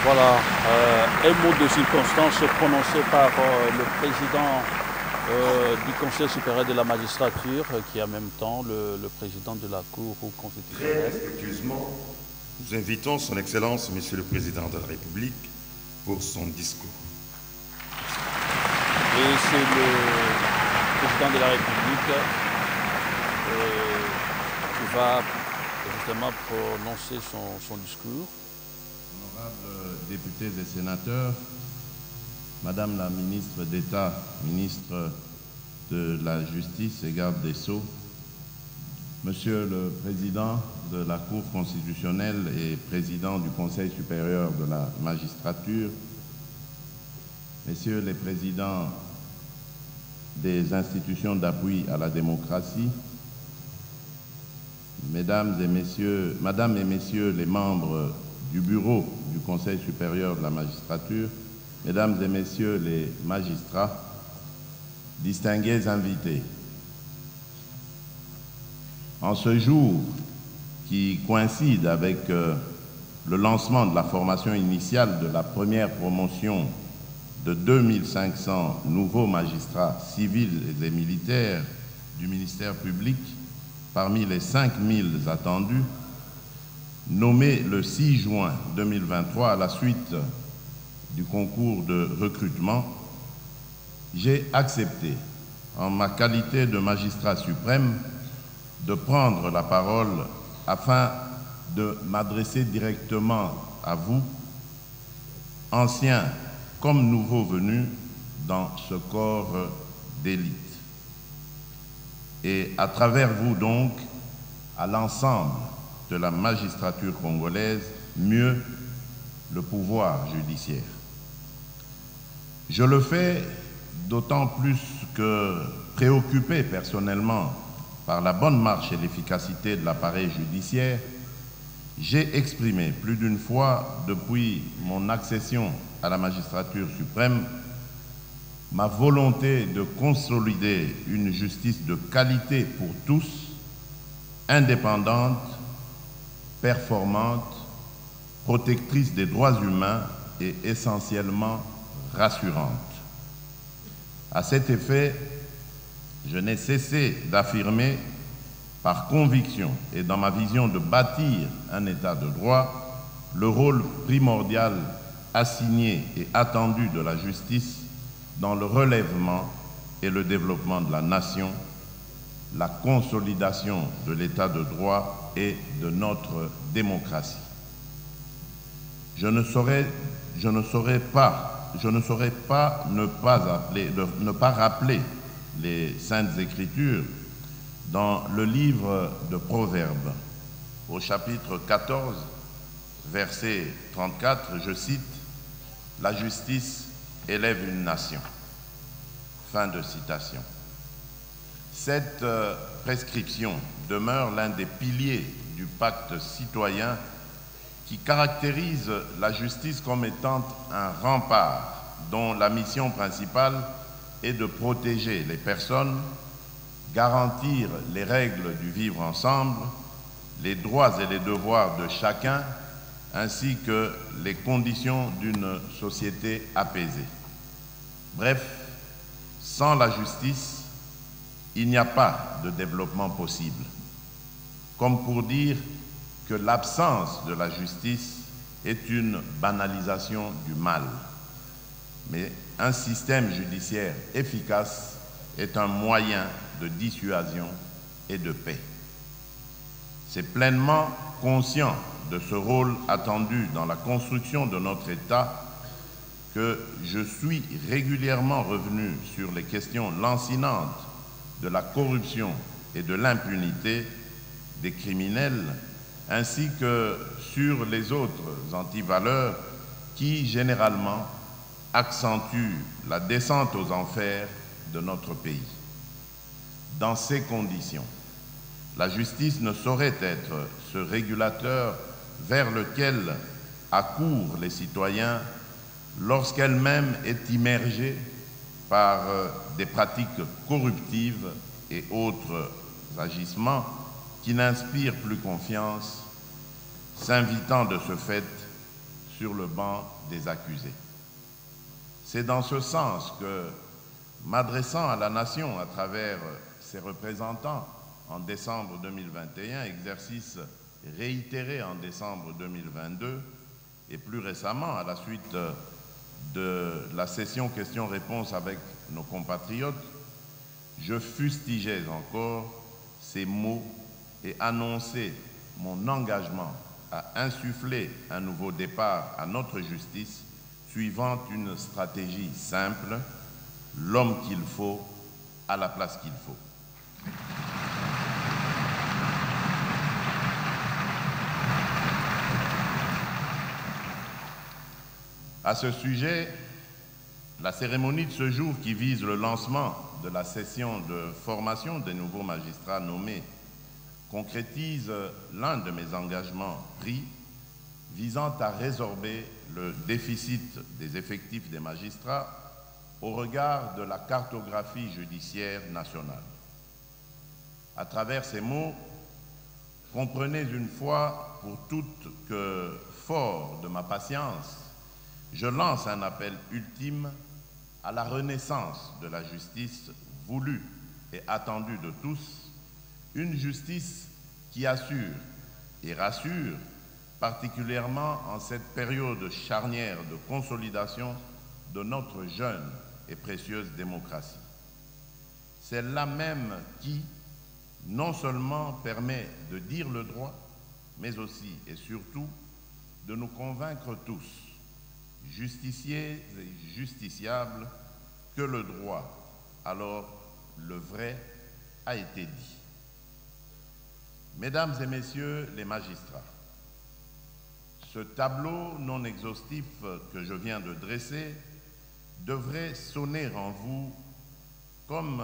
Voilà, un mot de circonstance prononcé par le président du Conseil supérieur de la magistrature, qui est en même temps le président de la Cour constitutionnelle. Très respectueusement, nous invitons son Excellence, Monsieur le Président de la République, pour son discours. Et c'est le président de la République qui va justement prononcer son discours. Honorables députés et sénateurs, Madame la ministre d'État, ministre de la Justice et garde des Sceaux, Monsieur le Président de la Cour constitutionnelle et Président du Conseil supérieur de la magistrature, Messieurs les Présidents des institutions d'appui à la démocratie, Madame et Messieurs les membres du Bureau du Conseil supérieur de la magistrature, Mesdames et Messieurs les magistrats, distingués invités. En ce jour qui coïncide avec le lancement de la formation initiale de la première promotion de 2500 nouveaux magistrats civils et militaires du ministère public, parmi les 5000 attendus, nommés le 6 juin 2023 à la suite du concours de recrutement, j'ai accepté, en ma qualité de magistrat suprême, de prendre la parole afin de m'adresser directement à vous, anciens comme nouveaux venus dans ce corps d'élite. Et à travers vous donc, à l'ensemble de la magistrature congolaise, mieux le pouvoir judiciaire. Je le fais d'autant plus que préoccupé personnellement par la bonne marche et l'efficacité de l'appareil judiciaire, j'ai exprimé plus d'une fois depuis mon accession à la magistrature suprême ma volonté de consolider une justice de qualité pour tous, indépendante, performante, protectrice des droits humains et essentiellement rassurante. À cet effet, je n'ai cessé d'affirmer par conviction et dans ma vision de bâtir un État de droit, le rôle primordial assigné et attendu de la justice dans le relèvement et le développement de la nation, la consolidation de l'État de droit et de notre démocratie. Je ne saurais pas ne pas rappeler les Saintes Écritures dans le livre de Proverbes, au chapitre 14, verset 34, je cite, « La justice élève une nation ». Fin de citation. Cette prescription demeure l'un des piliers du pacte citoyen qui caractérise la justice comme étant un rempart dont la mission principale est de protéger les personnes, garantir les règles du vivre ensemble, les droits et les devoirs de chacun, ainsi que les conditions d'une société apaisée. Bref, sans la justice, il n'y a pas de développement possible. Comme pour dire que l'absence de la justice est une banalisation du mal. Mais un système judiciaire efficace est un moyen de dissuasion et de paix. C'est pleinement conscient de ce rôle attendu dans la construction de notre État que je suis régulièrement revenu sur les questions lancinantes de la corruption et de l'impunité des criminels, ainsi que sur les autres antivaleurs qui, généralement, accentuent la descente aux enfers de notre pays. Dans ces conditions, la justice ne saurait être ce régulateur vers lequel accourent les citoyens lorsqu'elle-même est immergée par des pratiques corruptives et autres agissements qui n'inspirent plus confiance, s'invitant de ce fait sur le banc des accusés. C'est dans ce sens que, m'adressant à la nation à travers ses représentants en décembre 2021, exercice réitéré en décembre 2022, et plus récemment, à la suite de la session questions-réponses avec nos compatriotes, je fustigeais encore ces mots et annonçais mon engagement à insuffler un nouveau départ à notre justice suivant une stratégie simple, l'homme qu'il faut à la place qu'il faut. À ce sujet, la cérémonie de ce jour qui vise le lancement de la session de formation des nouveaux magistrats nommés concrétise l'un de mes engagements pris visant à résorber le déficit des effectifs des magistrats au regard de la cartographie judiciaire nationale. À travers ces mots, comprenez une fois pour toutes que, fort de ma patience, je lance un appel ultime à la renaissance de la justice voulue et attendue de tous, une justice qui assure et rassure, particulièrement en cette période charnière de consolidation de notre jeune et précieuse démocratie. Celle-là même qui, non seulement permet de dire le droit, mais aussi et surtout de nous convaincre tous, justiciers et justiciables, que le droit, alors le vrai, a été dit. Mesdames et messieurs les magistrats, ce tableau non exhaustif que je viens de dresser devrait sonner en vous comme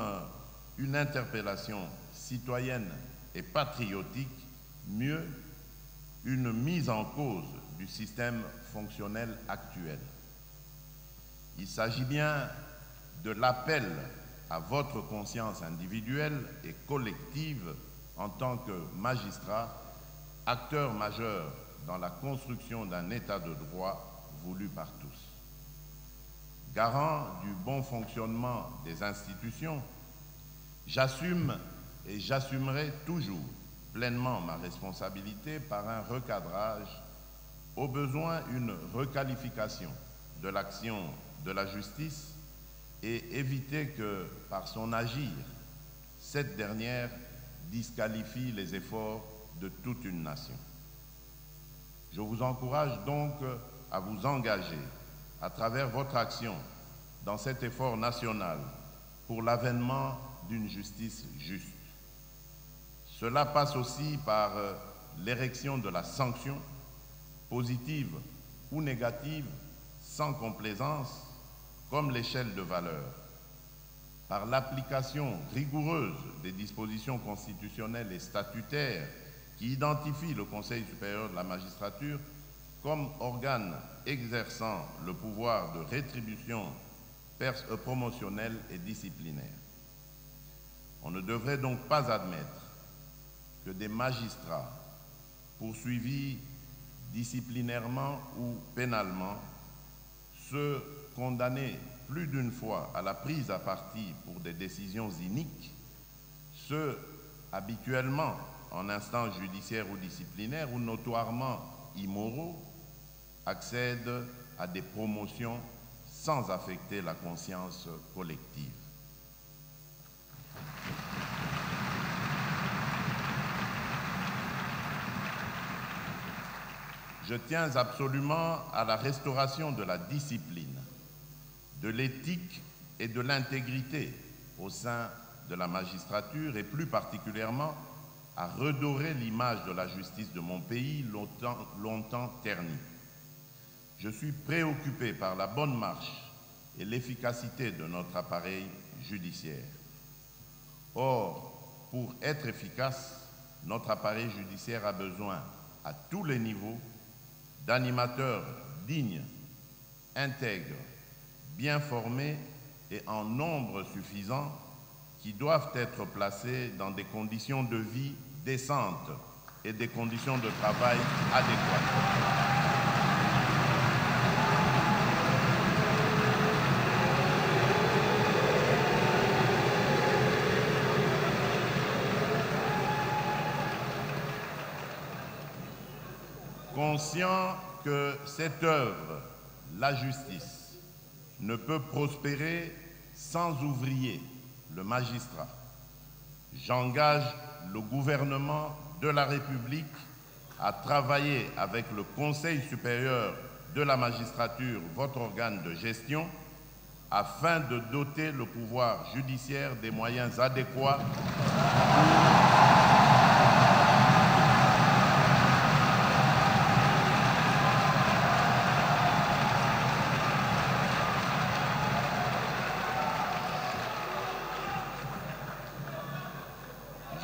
une interpellation citoyenne et patriotique, mieux, une mise en cause du système fonctionnel actuel. Il s'agit bien de l'appel à votre conscience individuelle et collective en tant que magistrat, acteur majeur dans la construction d'un État de droit voulu par tous. garant du bon fonctionnement des institutions, j'assume et j'assumerai toujours pleinement ma responsabilité par un recadrage, au besoin une requalification de l'action de la justice et éviter que, par son agir, cette dernière disqualifie les efforts de toute une nation. Je vous encourage donc à vous engager à travers votre action dans cet effort national pour l'avènement d'une justice juste. Cela passe aussi par l'érection de la sanction, positive ou négative, sans complaisance, comme l'échelle de valeur, par l'application rigoureuse des dispositions constitutionnelles et statutaires qui identifient le Conseil supérieur de la magistrature comme organe exerçant le pouvoir de rétribution promotionnelle et disciplinaire. On ne devrait donc pas admettre que des magistrats poursuivis disciplinairement ou pénalement, ceux condamnés plus d'une fois à la prise à partie pour des décisions iniques, ceux habituellement en instance judiciaire ou disciplinaire ou notoirement immoraux, accèdent à des promotions sans affecter la conscience collective. Je tiens absolument à la restauration de la discipline, de l'éthique et de l'intégrité au sein de la magistrature et plus particulièrement à redorer l'image de la justice de mon pays longtemps ternie. Je suis préoccupé par la bonne marche et l'efficacité de notre appareil judiciaire. Or, pour être efficace, notre appareil judiciaire a besoin, à tous les niveaux, d'animateurs dignes, intègres, bien formés et en nombre suffisant qui doivent être placés dans des conditions de vie décentes et des conditions de travail adéquates. Conscient que cette œuvre, la justice, ne peut prospérer sans ouvrier, le magistrat, j'engage le gouvernement de la République à travailler avec le Conseil supérieur de la magistrature, votre organe de gestion, afin de doter le pouvoir judiciaire des moyens adéquats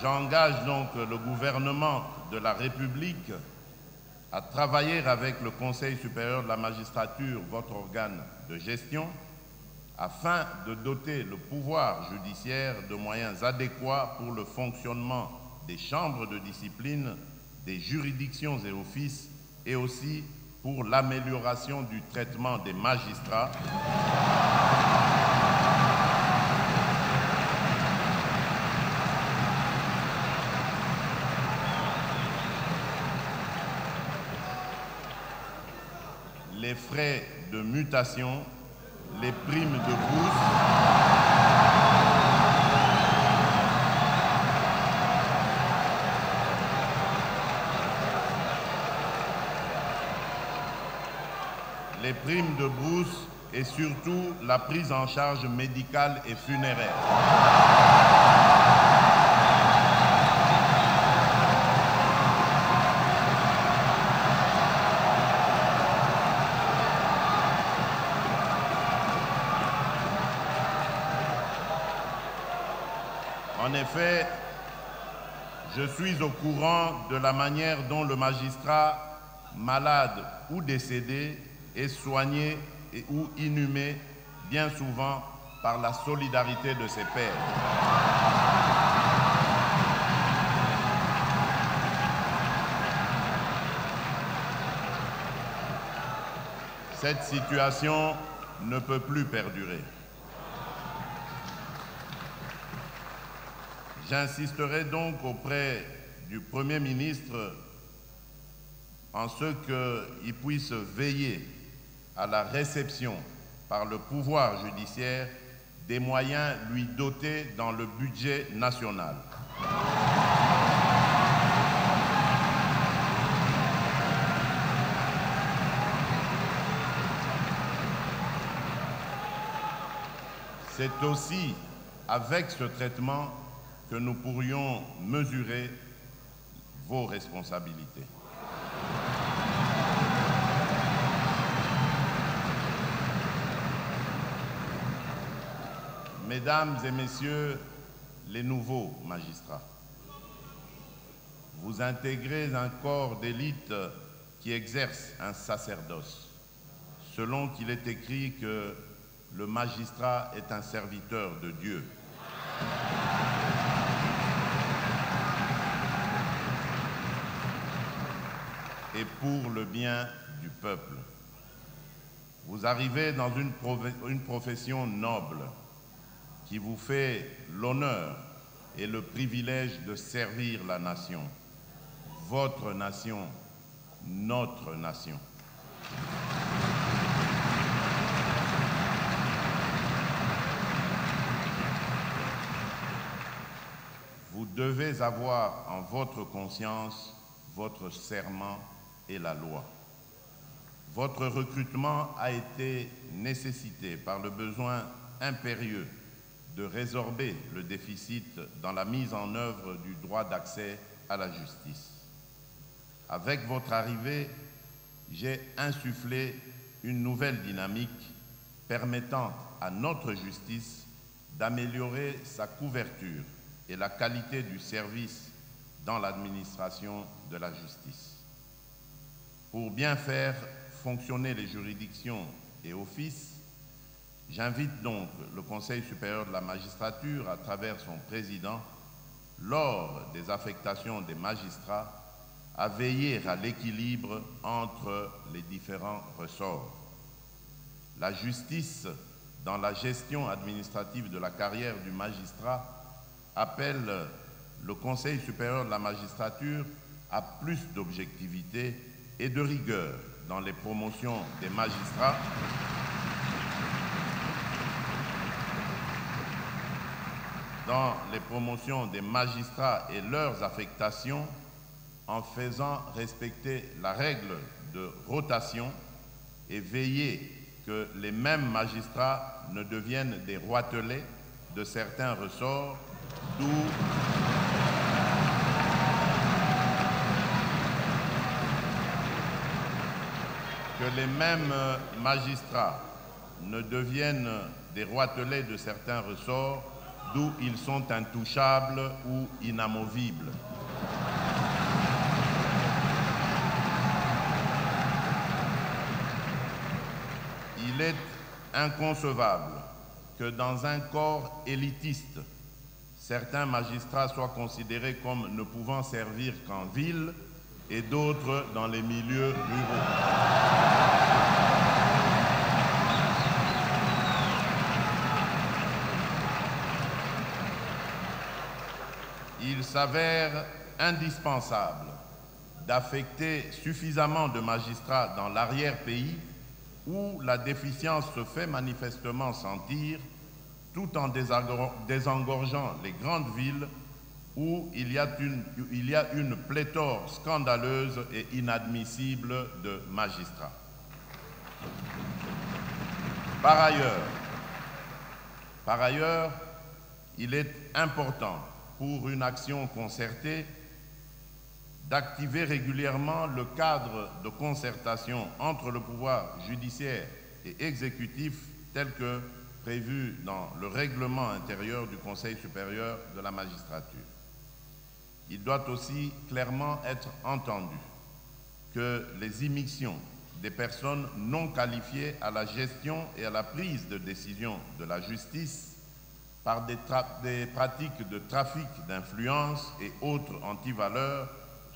J'engage donc le gouvernement de la République à travailler avec le Conseil supérieur de la magistrature, votre organe de gestion, afin de doter le pouvoir judiciaire de moyens adéquats pour le fonctionnement des chambres de discipline, des juridictions et offices, et aussi pour l'amélioration du traitement des magistrats. Les frais de mutation, les primes de bourse, et surtout la prise en charge médicale et funéraire. En effet, je suis au courant de la manière dont le magistrat, malade ou décédé, est soigné ou inhumé, bien souvent par la solidarité de ses pairs. Cette situation ne peut plus perdurer. J'insisterai donc auprès du Premier ministre en ce qu'il puisse veiller à la réception par le pouvoir judiciaire des moyens lui dotés dans le budget national. C'est aussi avec ce traitement que nous pourrions mesurer vos responsabilités. Mesdames et messieurs les nouveaux magistrats, vous intégrez un corps d'élite qui exerce un sacerdoce, selon qu'il est écrit que le magistrat est un serviteur de Dieu. Et pour le bien du peuple. Vous arrivez dans une profession noble qui vous fait l'honneur et le privilège de servir la nation, votre nation, notre nation. Vous devez avoir en votre conscience votre serment et la loi. Votre recrutement a été nécessité par le besoin impérieux de résorber le déficit dans la mise en œuvre du droit d'accès à la justice. Avec votre arrivée, j'ai insufflé une nouvelle dynamique permettant à notre justice d'améliorer sa couverture et la qualité du service dans l'administration de la justice. Pour bien faire fonctionner les juridictions et offices, j'invite donc le Conseil supérieur de la magistrature, à travers son président, lors des affectations des magistrats, à veiller à l'équilibre entre les différents ressorts. La justice, dans la gestion administrative de la carrière du magistrat, appelle le Conseil supérieur de la magistrature à plus d'objectivité et de rigueur dans les promotions des magistrats et leurs affectations, en faisant respecter la règle de rotation et veiller que les mêmes magistrats ne deviennent des roitelets de certains ressorts, d'où que les mêmes magistrats ne deviennent des roitelets de certains ressorts, d'où ils sont intouchables ou inamovibles. Il est inconcevable que dans un corps élitiste, certains magistrats soient considérés comme ne pouvant servir qu'en ville et d'autres dans les milieux ruraux. Il s'avère indispensable d'affecter suffisamment de magistrats dans l'arrière-pays où la déficience se fait manifestement sentir, tout en désengorgeant les grandes villes où il y a une pléthore scandaleuse et inadmissible de magistrats. Par ailleurs, il est important pour une action concertée d'activer régulièrement le cadre de concertation entre le pouvoir judiciaire et exécutif tel que prévu dans le règlement intérieur du Conseil supérieur de la magistrature. Il doit aussi clairement être entendu que les immixtions des personnes non qualifiées à la gestion et à la prise de décision de la justice par des pratiques de trafic d'influence et autres antivaleurs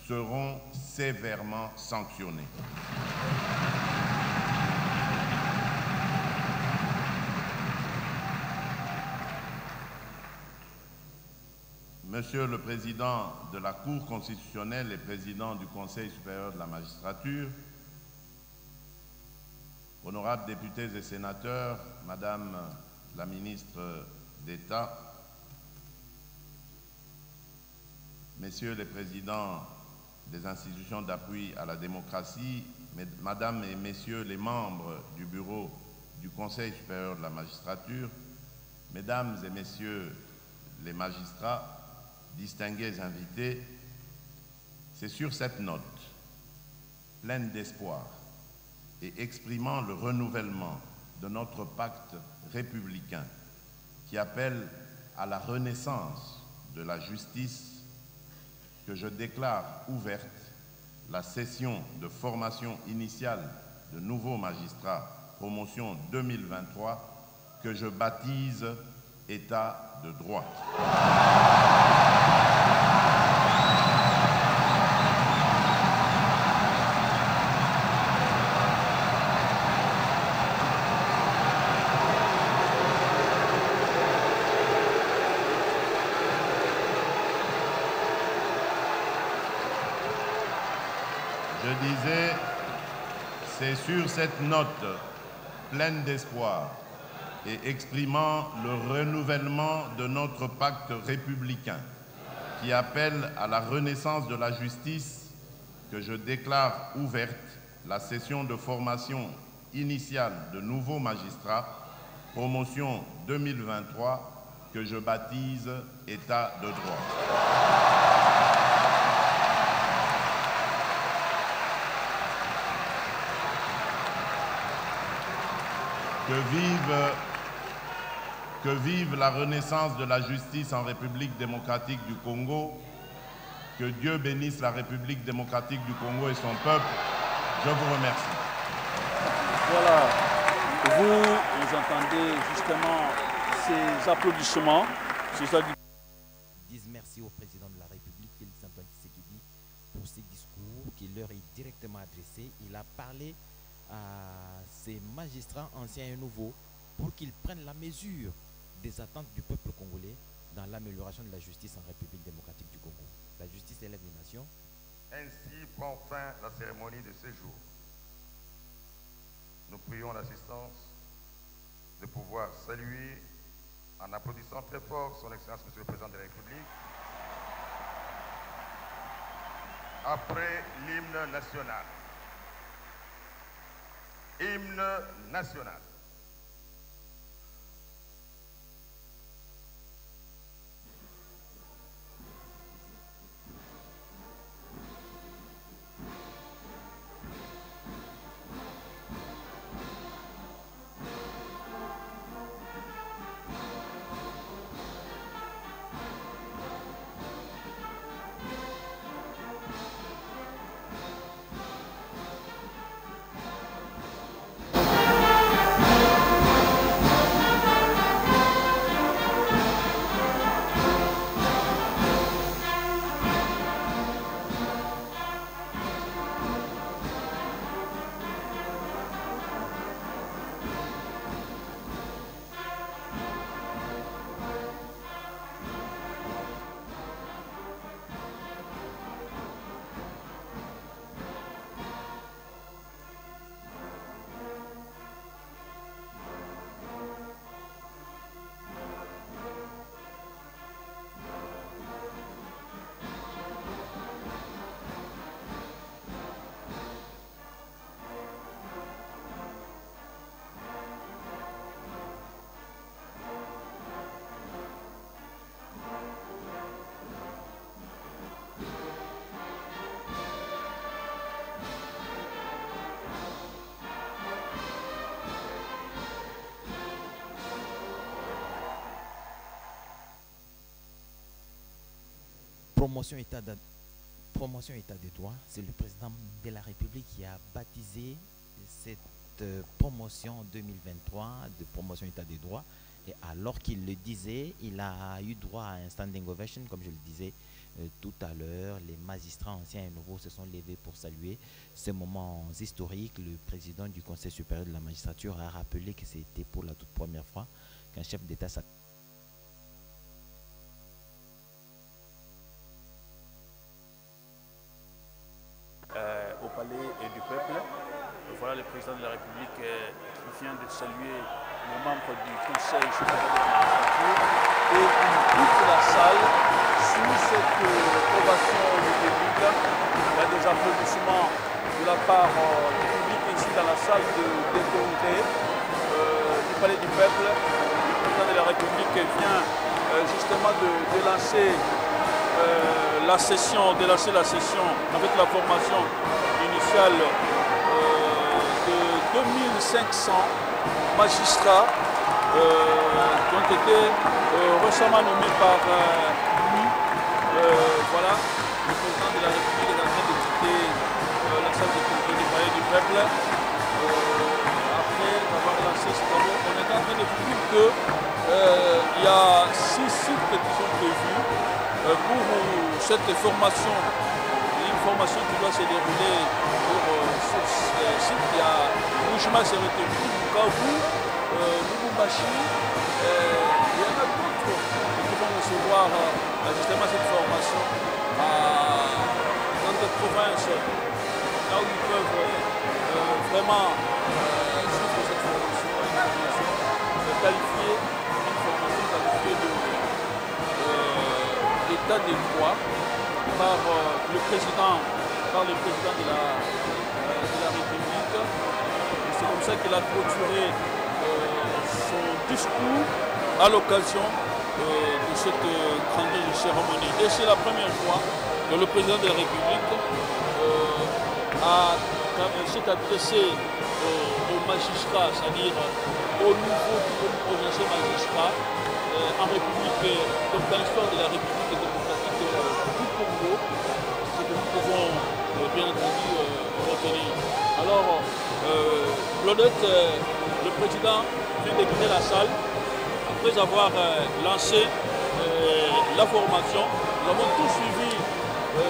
seront sévèrement sanctionnées. Monsieur le Président de la Cour constitutionnelle et Président du Conseil supérieur de la magistrature, honorables députés et sénateurs, Madame la ministre d'État, Messieurs les présidents des institutions d'appui à la démocratie, Madame et Messieurs les membres du bureau du Conseil supérieur de la magistrature, Mesdames et Messieurs les magistrats, distingués invités, c'est sur cette note, pleine d'espoir et exprimant le renouvellement de notre pacte républicain qui appelle à la renaissance de la justice que je déclare ouverte la session de formation initiale de nouveaux magistrats, promotion 2023, que je baptise État de droit. Je disais, c'est sur cette note pleine d'espoir et exprimant le renouvellement de notre pacte républicain qui appelle à la renaissance de la justice que je déclare ouverte la session de formation initiale de nouveaux magistrats, promotion 2023, que je baptise État de droit. Que vive la renaissance de la justice en République démocratique du Congo. Que Dieu bénisse la République démocratique du Congo et son peuple. Je vous remercie. Voilà, vous entendez justement ces applaudissements. Disent merci au président de la République, Félix Antoine Tshisekedi, pour ses discours qui leur est directement adressé. Il a parlé à ces magistrats anciens et nouveaux pour qu'ils prennent la mesure des attentes du peuple congolais dans l'amélioration de la justice en République démocratique du Congo. La justice élève les nations. Ainsi prend fin la cérémonie de séjour. Nous prions l'assistance de pouvoir saluer en applaudissant très fort son Excellence Monsieur le Président de la République après l'hymne national. Hymne national. Promotion État de droit, c'est le président de la République qui a baptisé cette promotion 2023 de promotion État de droit. Et alors qu'il le disait, il a eu droit à un standing ovation, comme je le disais tout à l'heure. Les magistrats anciens et nouveaux se sont levés pour saluer ces moments historiques. Le président du Conseil supérieur de la magistrature a rappelé que c'était pour la toute première fois qu'un chef d'État palais et du peuple. Voilà le président de la République qui vient de saluer les membres du Conseil supérieur de la magistrature et toute la salle sous cette ovation du public. Il y a des applaudissements de la part du public ici dans la salle des congrès du palais du peuple. Le président de la République vient justement de lancer la session avec la formation initiale de 2500 magistrats qui ont été récemment nommés par lui. Voilà, le président de la République est en train de quitter la salle de congrès du palais du peuple. Après avoir lancé ce travaux, on est en train de vous dire qu'il y a 6 sites qui sont prévus pour cette formation. Une formation qui doit se dérouler pour ce site. Il y a Boujma Seretemi, Bukavu, Lubumbashi. Il y en a d'autres qui vont recevoir justement cette formation dans des provinces là où ils peuvent vraiment suivre cette formation, une formation qualifiée d'état des droits par le président de la République. C'est comme ça qu'il a clôturé son discours à l'occasion de cette grande cérémonie. Et c'est la première fois que le président de la République s'est adressé aux magistrats, c'est-à-dire aux nouveaux, aux anciens magistrats en République, donc dans l'histoire de la République démocratique du Congo, ce que nous pouvons bien entendu retenir. Alors, Claudette, le président vient de quitter la salle. Après avoir lancé la formation, nous avons tous suivi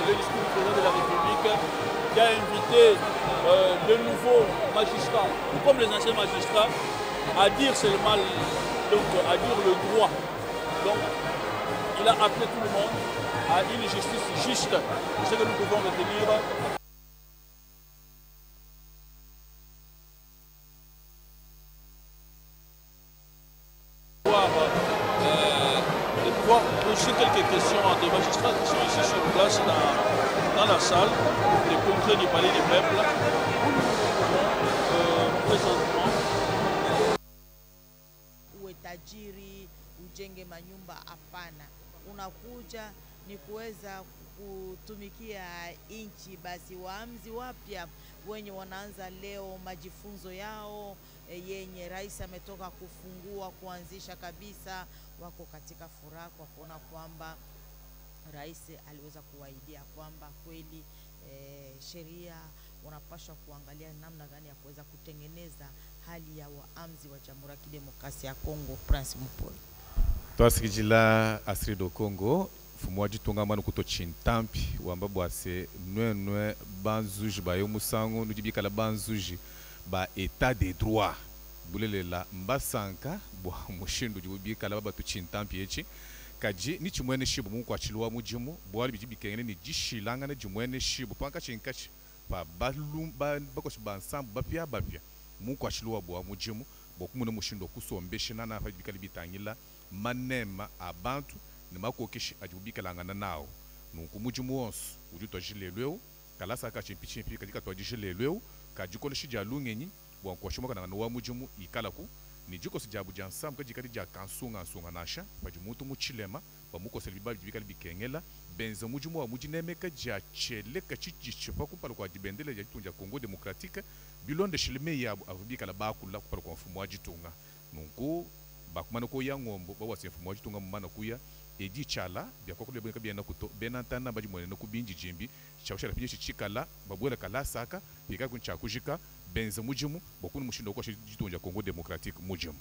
le discours du président de la République qui a invité de nouveaux magistrats, tout comme les anciens magistrats, à dire seulement, donc à dire le droit. Donc, il a appelé tout le monde à une justice juste. C'est ce que nous pouvons retenir. De pouvoir poser quelques questions à des magistrats qui sont ici sur place dans la salle des congrès du palais du peuple où nous pouvons présentement. Uwe tajiri, ujenge manyumba, hapana. Unakuja ni kuweza kutumikia nchi. Basi waamuzi wapya wenye wanaanza leo majifunzo yao yenye rais ametoka kufungua kuanzisha kabisa, wako katika furaha kwa kuona kwamba rais aliweza kuwaidia kwamba kweli sheria unapaswa kuangalia namna gani ya kuweza kutengeneza hali ya waamuzi wa Jamhuri ya Kidemokrasia ya Kongo. Prince Mupoli twasikijila asiri do Congo fumwaji tungamano kuto chintampi wamba bwase nwe banzuji ba yomusango nujibikala banzuji ba état de droit bulelela mbasanka bwa mushindu jibikala baba tu chintampi echi kaji ni chimwene shibu mungu achilwa mujimu bwali bijibikene ni jishilanga na jimwene shibu panka chinkachi pa balumba bako shibansambu bapya mungu achilwa bwa mujimu bokumune mushindo kusombeshina na bikali bitangila manema abantu nimakokishi ajubikalangana nao nunkumujimu wonso ujuto jilelweo kalasa ka chimpichimpi kadika to jilelweo kajikolo shijalungenyi bwankoshimo kana wa mujimu ikalaku nijiko sijabu jansam kajikati ja kansunga nasha pajimuntu muchilema bamuko seliba bikali bikengela benza mujimu wa mujineme ka ja chele ka chichichepa kupala kwa jibendele ja tunja Kongo Demokratike bilonde shilime ya avubikala bakula kupala kwa mfumo wajitunga nunku bakumana ko yangombo bawase mfumo wajitunga mumana kuya edi chala byakokole bweka byana kuto benantana bajimone no kubinji jimbi chawshara pinye chikala babwela kala saka bika kuncha kujika benza mujimu bokunu mushindo ko jitunja Kongo Démocratique mujimu.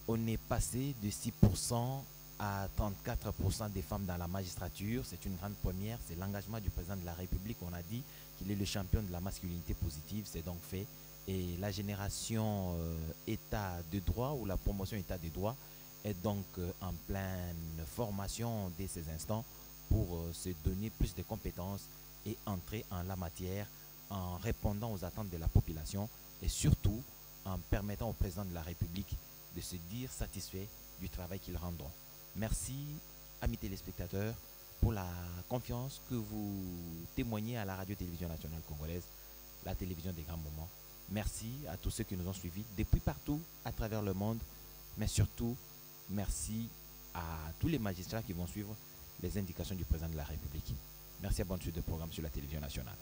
On est passé de 6% à 34% des femmes dans la magistrature. C'est une grande première. C'est l'engagement du président de la République. On a dit qu'il est le champion de la masculinité positive. C'est donc fait. Et la génération état de droit ou la promotion état de droit est donc en pleine formation dès ces instants pour se donner plus de compétences et entrer en la matière en répondant aux attentes de la population et surtout en permettant au président de la République de se dire satisfait du travail qu'ils rendront. Merci, amis téléspectateurs, pour la confiance que vous témoignez à la Radio-Télévision nationale congolaise, la télévision des grands moments. Merci à tous ceux qui nous ont suivis depuis partout à travers le monde, mais surtout, merci à tous les magistrats qui vont suivre les indications du président de la République. Merci à bonne suite de programme sur la télévision nationale.